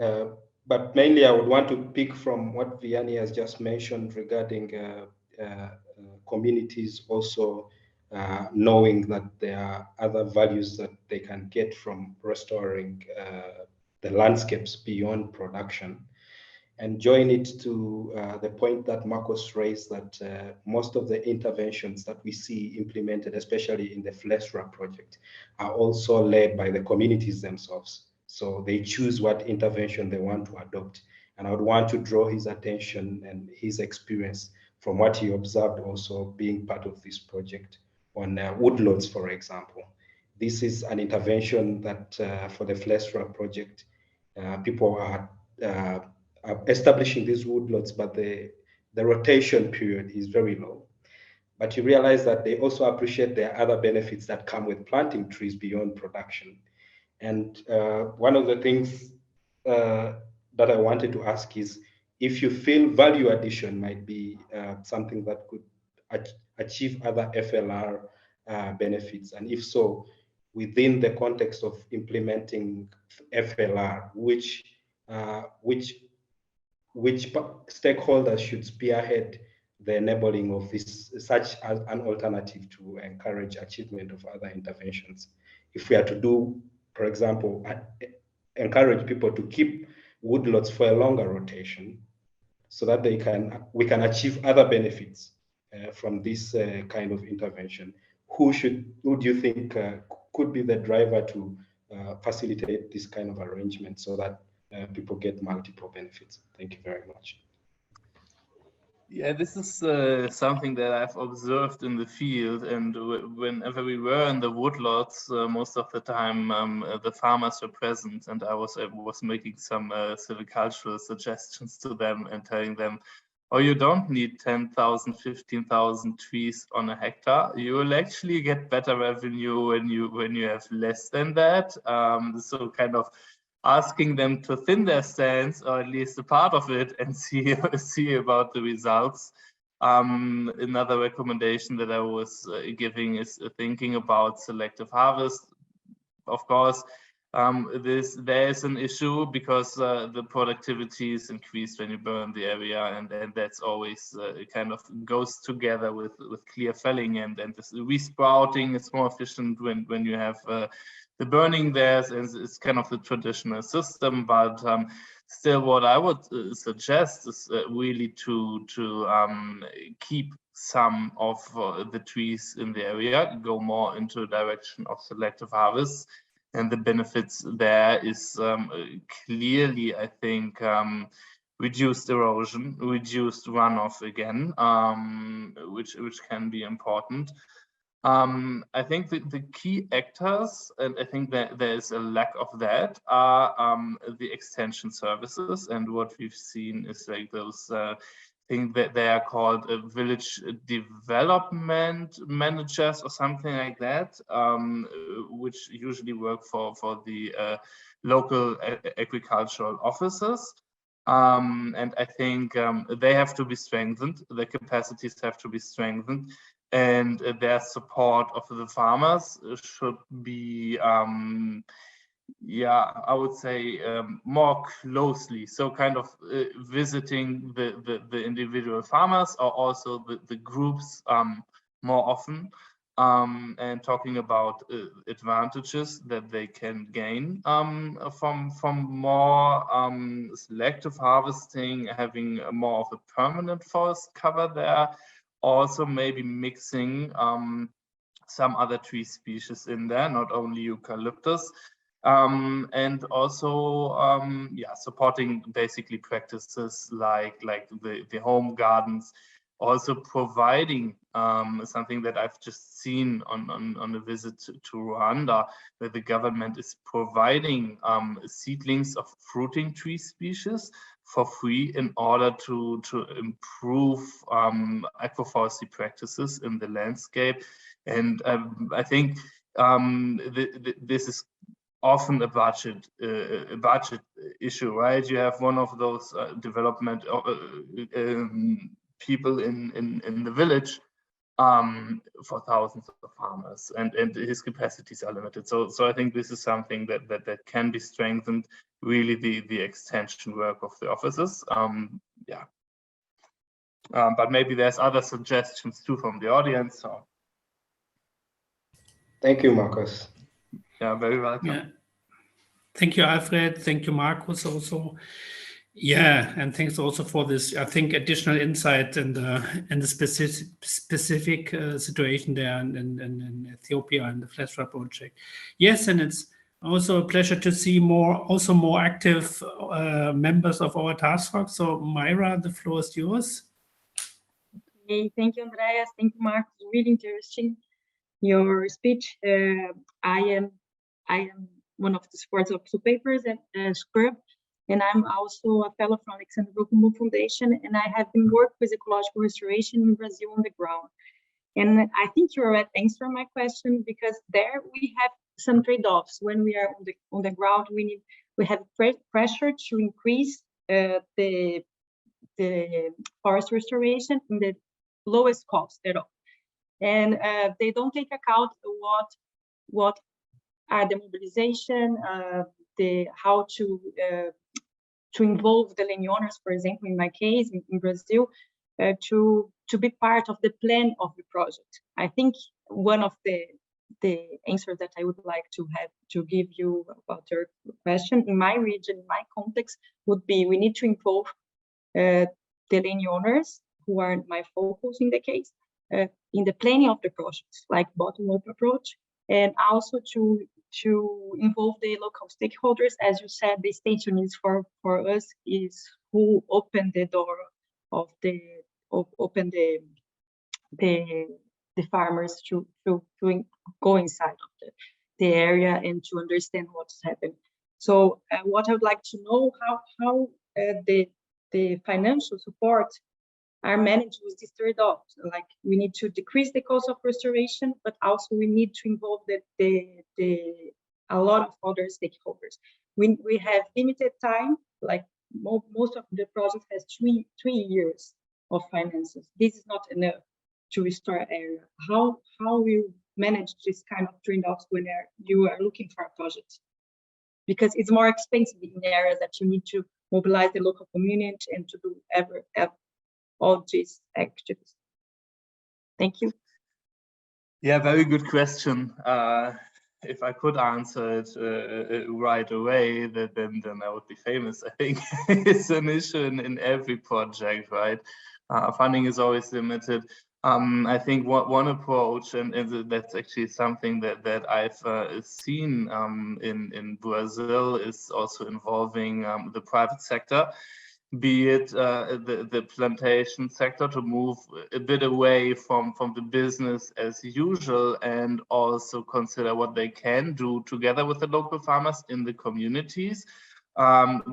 But mainly, I would want to pick from what Vianney has just mentioned regarding communities also knowing that there are other values that they can get from restoring the landscapes beyond production. And join it to the point that Markus raised, that most of the interventions that we see implemented, especially in the FLESRA project, are also led by the communities themselves. So they choose what intervention they want to adopt. And I would want to draw his attention and his experience from what he observed also being part of this project on woodlots, for example. This is an intervention that for the FLESRA project, people are establishing these woodlots, but the rotation period is very low. But you realize that they also appreciate there are other benefits that come with planting trees beyond production. And one of the things that I wanted to ask is if you feel value addition might be something that could achieve other FLR benefits, and if so, within the context of implementing FLR, which stakeholders should spearhead the enabling of this, such as an alternative to encourage achievement of other interventions. If we are to do, for example, encourage people to keep woodlots for a longer rotation, so that we can achieve other benefits from this kind of intervention. Who do you think could be the driver to facilitate this kind of arrangement so that people get multiple benefits? Thank you very much. Yeah, this is something that I've observed in the field, and whenever we were in the woodlots, most of the time the farmers were present, and I was making some silvicultural suggestions to them and telling them, oh, you don't need 10,000, 15,000 trees on a hectare. You will actually get better revenue when you have less than that. So kind of asking them to thin their stance, or at least a part of it, and see about the results. Another recommendation that I was giving is thinking about selective harvest. Of course, there is an issue because the productivity is increased when you burn the area, and that's always kind of goes together with clear felling, and this resprouting is more efficient when you have the burning there is kind of the traditional system, but still what I would suggest is really to keep some of the trees in the area, go more into the direction of selective harvest. And the benefits there is clearly, I think, reduced erosion, reduced runoff again, which can be important. I think the key actors, and I think that there is a lack of that, are the extension services. And what we've seen is like those things that they are called village development managers or something like that, which usually work for the local agricultural offices. And I think they have to be strengthened, the capacities have to be strengthened. and their support of the farmers should be, yeah, I would say more closely. So kind of visiting the individual farmers or also the groups more often, and talking about advantages that they can gain from more selective harvesting, having more of a permanent forest cover there. Also maybe mixing some other tree species in there, not only eucalyptus. And also, yeah, supporting basically practices like the home gardens, also providing something that I've just seen on a visit to Rwanda, where the government is providing seedlings of fruiting tree species for free in order to improve agroforestry practices in the landscape. And I think this is often a budget issue, right? You have one of those development people in the village for thousands of farmers, and his capacities are limited. So I think this is something that can be strengthened. Really, the extension work of the offices. Yeah, but maybe there's other suggestions too from the audience. So. Thank you, Markus. Yeah, very welcome. Yeah. Thank you, Alfred. Thank you, Markus, also. Yeah, and thanks also for this, I think, additional insight and the specific situation there in Ethiopia and the Flash Flood project. Yes, and it's also a pleasure to see more active members of our task force. So, Myra, the floor is yours. Okay, thank you, Andreas. Thank you, Mark. Really interesting your speech. I am one of the supporters of two papers at Scrub, and I'm also a fellow from Alexander Brokumbo Foundation, and I have been working with ecological restoration in Brazil on the ground. And I think you already answered my question, because there we have some trade-offs. When we are on the ground, we have pressure to increase the forest restoration in the lowest cost at all. And they don't take account what are the mobilization, how to involve the land owners, for example, in my case, in Brazil, to be part of the plan of the project. I think one of the answers that I would like to give you about your question in my region, in my context, would be we need to involve the land owners, who are my focus in the case, in the planning of the projects, like bottom-up approach, and also to involve the local stakeholders. As you said, the station is for us is who opened the door of open the farmers to go inside of the area and to understand what's happening. So what I would like to know, how the financial support are managed with these trade-offs. Like, we need to decrease the cost of restoration, but also we need to involve a lot of other stakeholders. We have limited time, like most of the project has three years of finances. This is not enough to restore area. How we manage this kind of trade-offs when you are looking for a project? Because it's more expensive in areas that you need to mobilize the local community and to do all these activities. Thank you. Yeah, very good question. If I could answer it right away, then I would be famous. I think it's an issue in every project, right? Funding is always limited. I think one approach, and that's actually something that I've seen in Brazil, is also involving the private sector, be it the plantation sector, to move a bit away from the business as usual, and also consider what they can do together with the local farmers in the communities,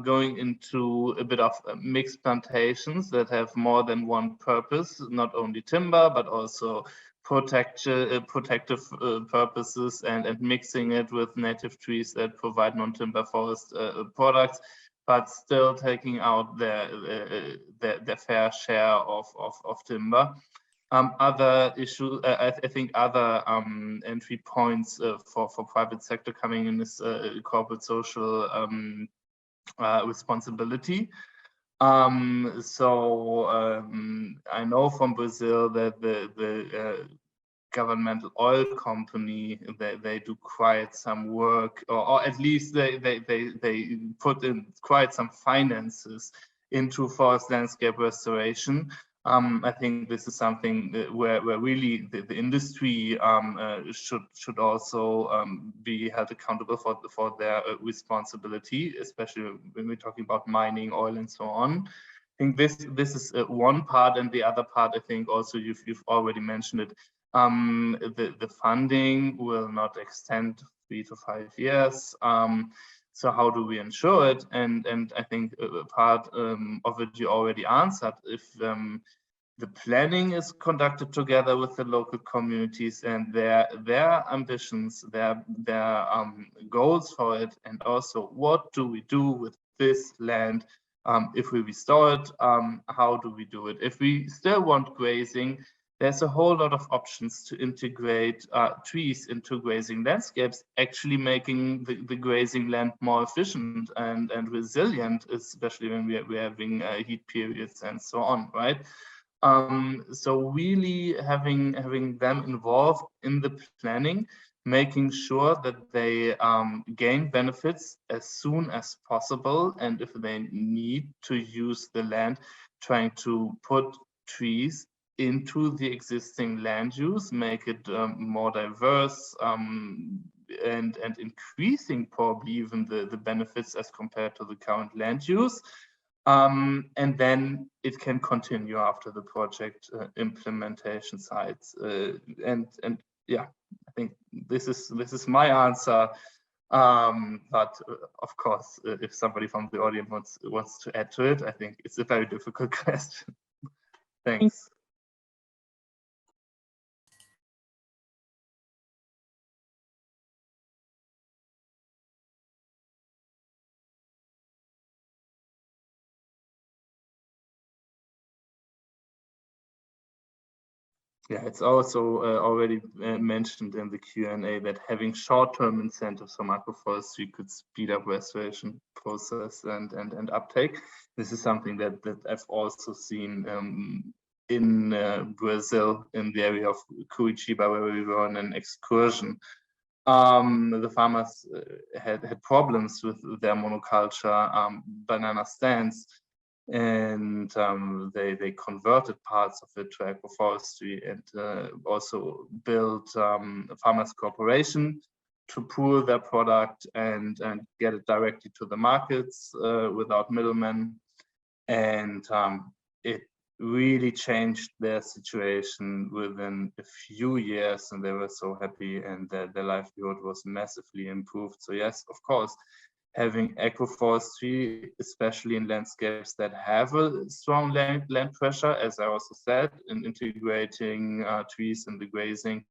going into a bit of mixed plantations that have more than one purpose, not only timber, but also protective purposes, and mixing it with native trees that provide non-timber forest products, but still taking out their fair share of timber. Other issues, I think other entry points for private sector coming in is corporate social responsibility. I know from Brazil that the governmental oil company, they do quite some work, or at least they put in quite some finances into forest landscape restoration. I think this is something where really the industry should also be held accountable for their responsibility, especially when we're talking about mining, oil, and so on. I think this is one part, and the other part, I think also you've already mentioned it. The funding will not extend 3 to 5 years. So how do we ensure it? And I think part of it you already answered. If the planning is conducted together with the local communities and their ambitions, their goals for it, and also what do we do with this land if we restore it? How do we do it? If we still want grazing, there's a whole lot of options to integrate trees into grazing landscapes, actually making the grazing land more efficient and resilient, especially when we're having heat periods and so on, right? So really having them involved in the planning, making sure that they gain benefits as soon as possible, and if they need to use the land, trying to put trees into the existing land use, make it more diverse, and increasing probably even the benefits as compared to the current land use. And then it can continue after the project implementation sites. And yeah, I think this is my answer. But of course, if somebody from the audience wants to add to it, I think it's a very difficult question. Thanks. Yeah, it's also already mentioned in the Q&A that having short-term incentives from agroforestry could speed up restoration process and uptake. This is something that I've also seen in Brazil, in the area of Curitiba, where we were on an excursion. The farmers had problems with their monoculture banana stands, and they converted parts of it to agroforestry, and also built a farmers cooperation to pool their product and get it directly to the markets without middlemen. And it really changed their situation within a few years, and they were so happy, and their livelihood was massively improved. So yes, of course, having agroforestry, especially in landscapes that have a strong land pressure, as I also said, in integrating trees in the grazing,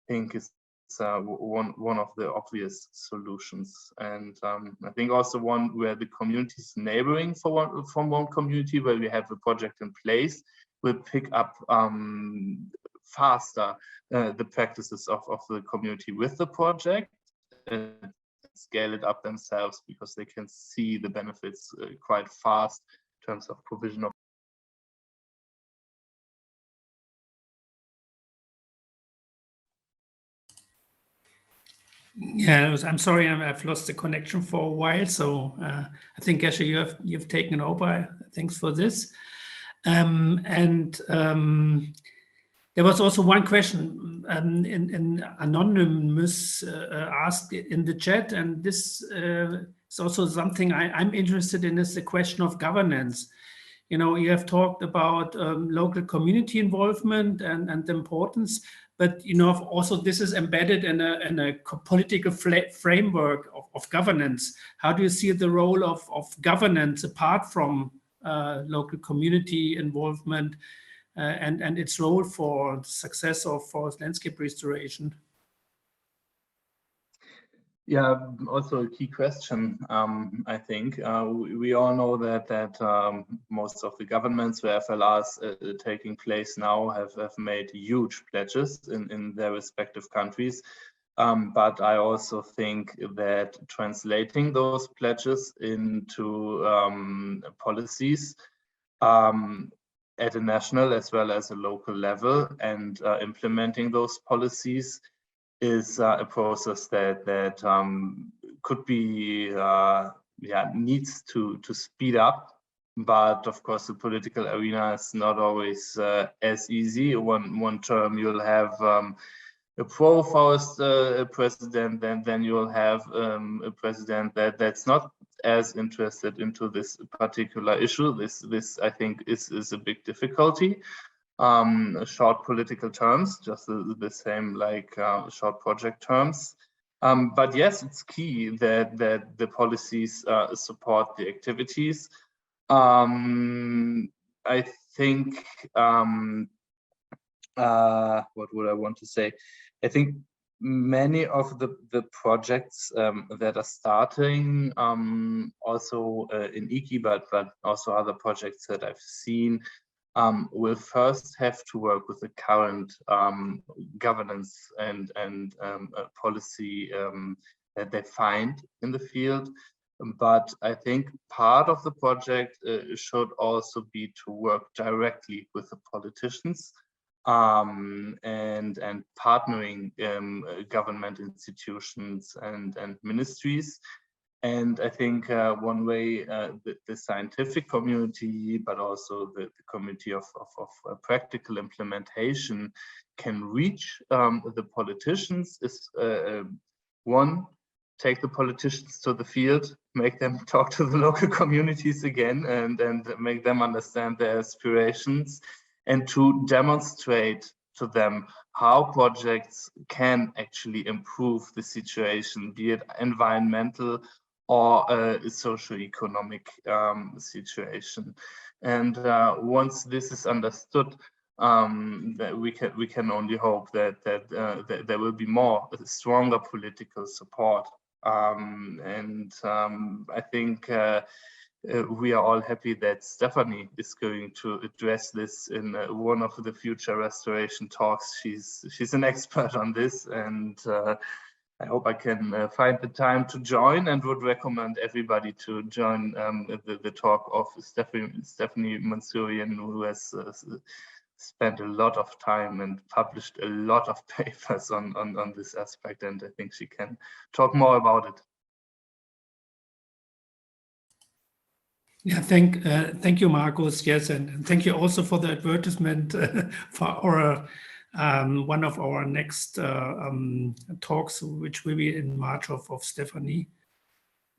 I think is one of the obvious solutions. And I think also one where the community is neighboring from one community, where we have a project in place, will pick up faster the practices of the community with the project, scale it up themselves, because they can see the benefits quite fast in terms of provision of. Yeah, I'm sorry, I've lost the connection for a while. So I think, Gesche, you've taken over. Thanks for this. There was also one question in anonymous asked in the chat, and this is also something I'm interested in, is the question of governance. You know, you have talked about local community involvement and the importance, but you know, also this is embedded in a political framework of governance. How do you see the role of governance apart from local community involvement and its role for the success of forest landscape restoration? Yeah, also a key question. I think we all know that most of the governments where FLRs taking place now have made huge pledges in their respective countries. But I also think that translating those pledges into policies at a national as well as a local level and implementing those policies is a process that could be needs to speed up, but of course the political arena is not always as easy. One term you'll have a pro-forest president, then you'll have a president that's not as interested into this particular issue. This I think is a big difficulty. Short political terms, just the same like short project terms. But yes, it's key that the policies support the activities. I think, what would I want to say? I think many of the projects that are starting also in IKI, but also other projects that I've seen, will first have to work with the current governance and policy that they find in the field. But I think part of the project should also be to work directly with the politicians and partnering government institutions and ministries. And I think one way the scientific community, but also the community of practical implementation can reach the politicians is one, take the politicians to the field, make them talk to the local communities again and make them understand their aspirations, and to demonstrate to them how projects can actually improve the situation, be it environmental or a socio-economic situation. And once this is understood, that we can only hope that there will be stronger political support. I think we are all happy that Stephanie is going to address this in one of the future restoration talks. She's an expert on this, and I hope I can find the time to join, and would recommend everybody to join the talk of Stephanie Mansourian, who has spent a lot of time and published a lot of papers on this aspect, and I think she can talk more about it. Yeah, thank you, Markus. Yes, and thank you also for the advertisement for our one of our next talks, which will be in March of Stephanie.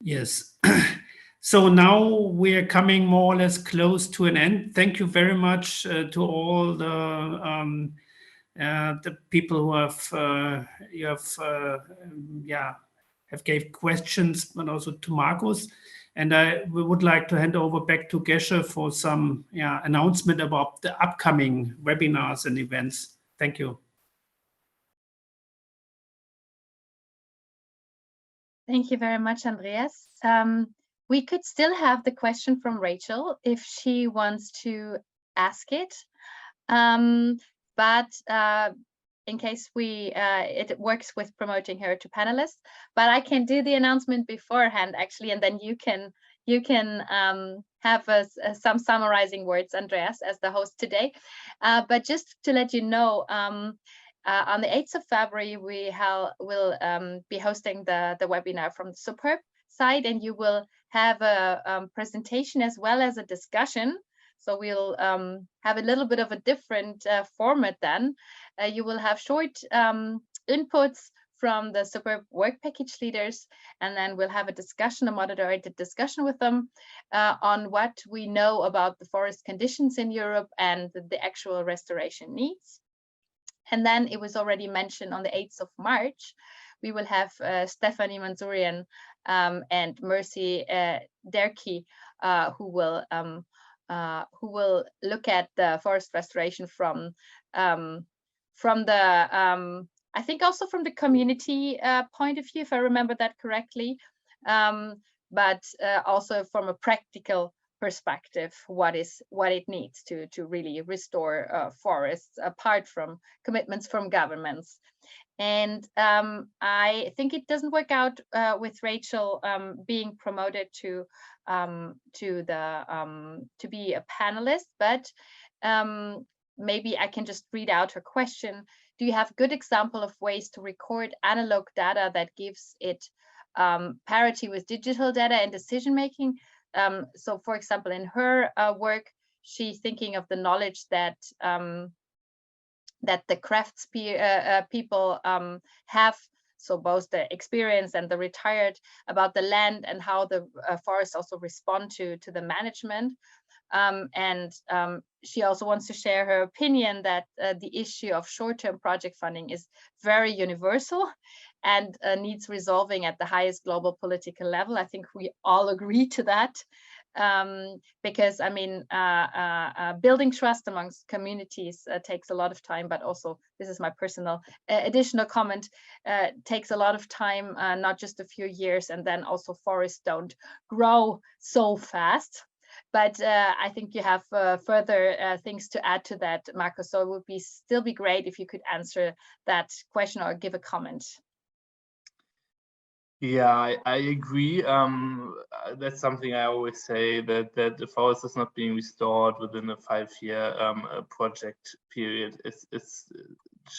Yes. So now we're coming more or less close to an end. Thank you very much to all the people who have gave questions, but also to Markus. And we would like to hand over back to Gesche for some announcement about the upcoming webinars and events. Thank you. Thank you very much, Andreas. We could still have the question from Rachel if she wants to ask it. But in case it works with promoting her to panelists, but I can do the announcement beforehand actually, and then you can have some summarizing words, Andreas, as the host today. But just to let you know, on the 8th of February, we will be hosting the webinar from the Superb side, and you will have a presentation as well as a discussion. So we'll have a little bit of a different format then. You will have short inputs from the Superb work package leaders, and then we'll have a discussion, a moderated discussion with them on what we know about the forest conditions in Europe and the actual restoration needs. And then it was already mentioned on the 8th of March, we will have Stephanie Mansourian and Mercy Derkey, who will look at the forest restoration from the I think also from the community point of view, if I remember that correctly, but also from a practical perspective, what it needs to really restore forests apart from commitments from governments. And I think it doesn't work out with Rachel being promoted to be a panelist, but maybe I can just read out her question. Do you have a good example of ways to record analog data that gives it parity with digital data and decision making? So, for example, in her work, she's thinking of the knowledge that the crafts people have, so both the experience and the retired, about the land and how the forests also respond to the management. And she also wants to share her opinion that the issue of short-term project funding is very universal and needs resolving at the highest global political level. I think we all agree to that. Because I mean, building trust amongst communities takes a lot of time, but also, this is my personal additional comment, takes a lot of time, not just a few years, and then also forests don't grow so fast. But I think you have further things to add to that, Markus, so it would still be great if you could answer that question or give a comment. Yeah, I agree. That's something I always say, that the forest is not being restored within a 5-year project period. It's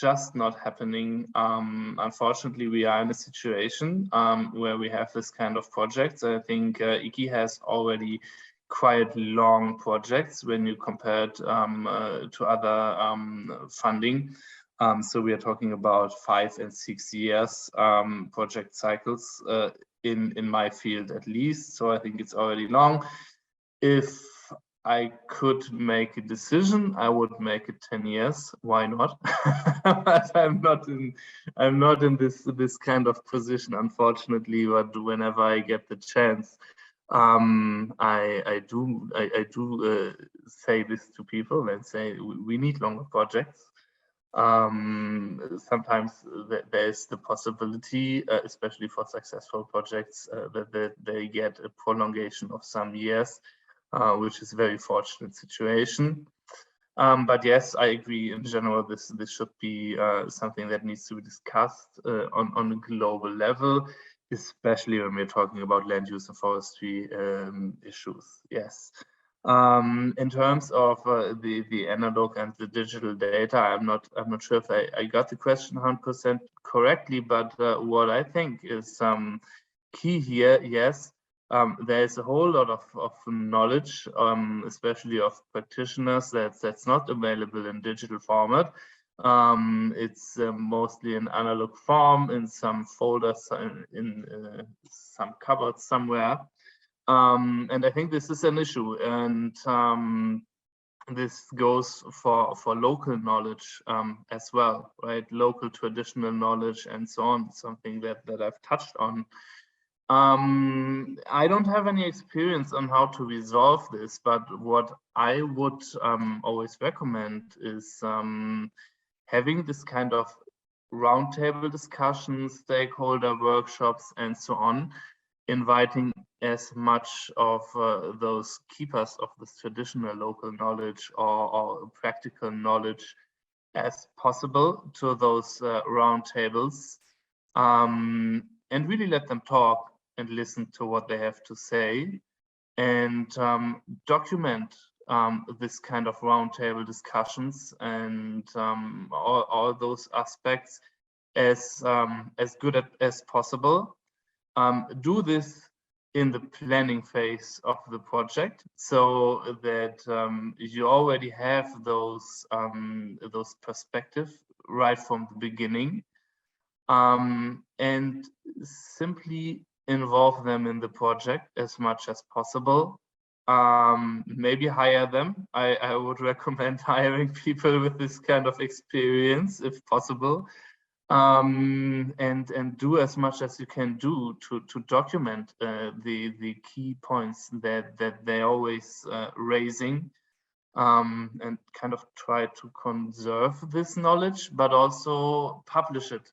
just not happening. Unfortunately, we are in a situation where we have this kind of projects. I think IKI has already quite long projects when you compare it to other funding. So we are talking about 5 and 6 years project cycles in my field at least. So I think it's already long. If I could make a decision, I would make it 10 years. Why not? But I'm not in this kind of position, unfortunately. But whenever I get the chance, I do say this to people and say we need longer projects. Sometimes there is the possibility, especially for successful projects, that they get a prolongation of some years, which is a very fortunate situation. But yes, I agree. In general, this should be something that needs to be discussed on a global level, especially when we're talking about land use and forestry issues. Yes. In terms of the analog and the digital data, I'm not sure if I got the question 100% correctly, but what I think is key here, yes, there is a whole lot of knowledge, especially of practitioners, that's not available in digital format. It's mostly in analog form, in some folders, in some cupboards somewhere. And I think this is an issue, and this goes for local knowledge as well, right? Local traditional knowledge and so on, something that I've touched on. I don't have any experience on how to resolve this, but what I would always recommend is having this kind of roundtable discussions, stakeholder workshops, and so on, inviting as much of those keepers of this traditional local knowledge or practical knowledge as possible to those roundtables, and really let them talk and listen to what they have to say, and document this kind of roundtable discussions and all those aspects as good as possible. Do this in the planning phase of the project, so that you already have those perspectives right from the beginning, and simply involve them in the project as much as possible. Maybe hire them. I would recommend hiring people with this kind of experience if possible. And do as much as you can do to document the key points that they're always raising, and kind of try to conserve this knowledge, but also publish it.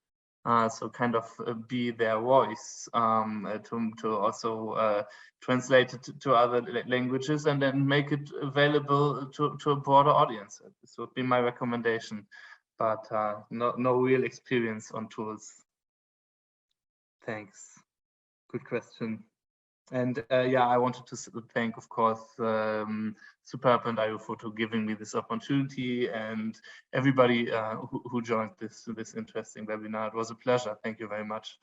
So kind of be their voice, to also translate it to other languages and then make it available to a broader audience. This would be my recommendation, but no real experience on tools. Thanks. Good question. And yeah, I wanted to thank, of course, Superb and IUFRO for giving me this opportunity, and everybody who joined this interesting webinar. It was a pleasure. Thank you very much.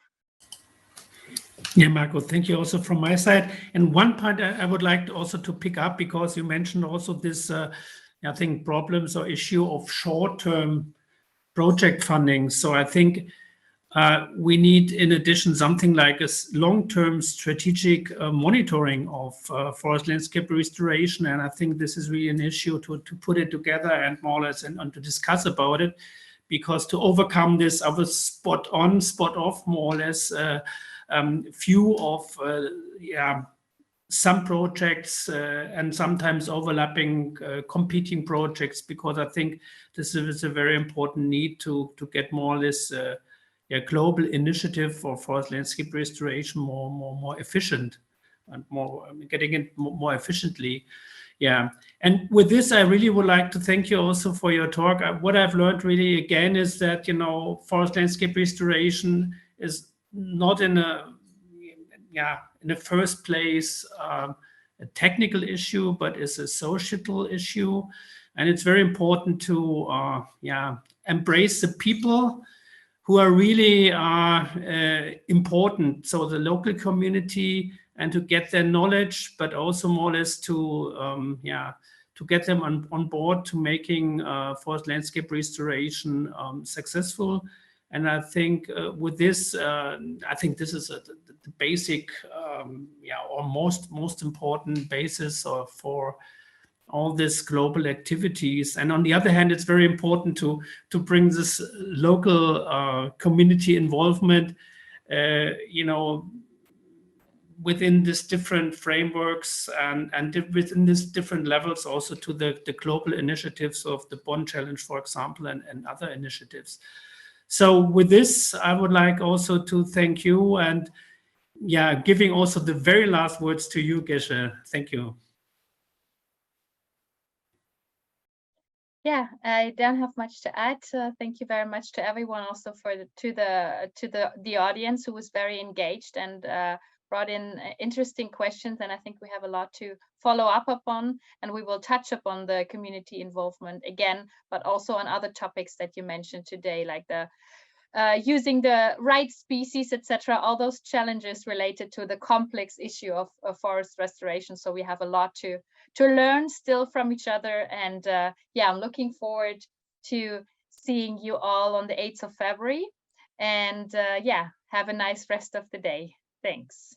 Yeah, Marco, thank you also from my side. And one point I would like to also to pick up, because you mentioned also this, I think, problems or issue of short-term project funding. So I think we need, in addition, something like a long-term strategic monitoring of forest landscape restoration. And I think this is really an issue to put it together and more or less and to discuss about it, because to overcome this, I was spot on, spot off, more or less, few of some projects and sometimes overlapping competing projects, because I think this is a very important need to get more or less global initiative for forest landscape restoration more efficient and more getting it more efficiently. Yeah, and with this, I really would like to thank you also for your talk. What I've learned really again is that, you know, forest landscape restoration is not in the first place a technical issue, but is a societal issue, and it's very important to embrace the people who are really important. So the local community, and to get their knowledge, but also more or less to get them on board to making forest landscape restoration successful. And I think with this, I think this is the basic, or most important basis for all these global activities. And on the other hand, it's very important to bring this local community involvement, within these different frameworks and within these different levels, also to the global initiatives of the Bonn Challenge, for example, and other initiatives. So with this, I would like also to thank you, and giving also the very last words to you, Gesche. Thank you. Yeah, I don't have much to add. Thank you very much to everyone, also to the audience who was very engaged and brought in interesting questions. And I think we have a lot to follow up upon, and we will touch upon the community involvement again, but also on other topics that you mentioned today, like the using the right species, etc. All those challenges related to the complex issue of forest restoration. So we have a lot to learn still from each other. And I'm looking forward to seeing you all on the 8th of February. And have a nice rest of the day. Thanks.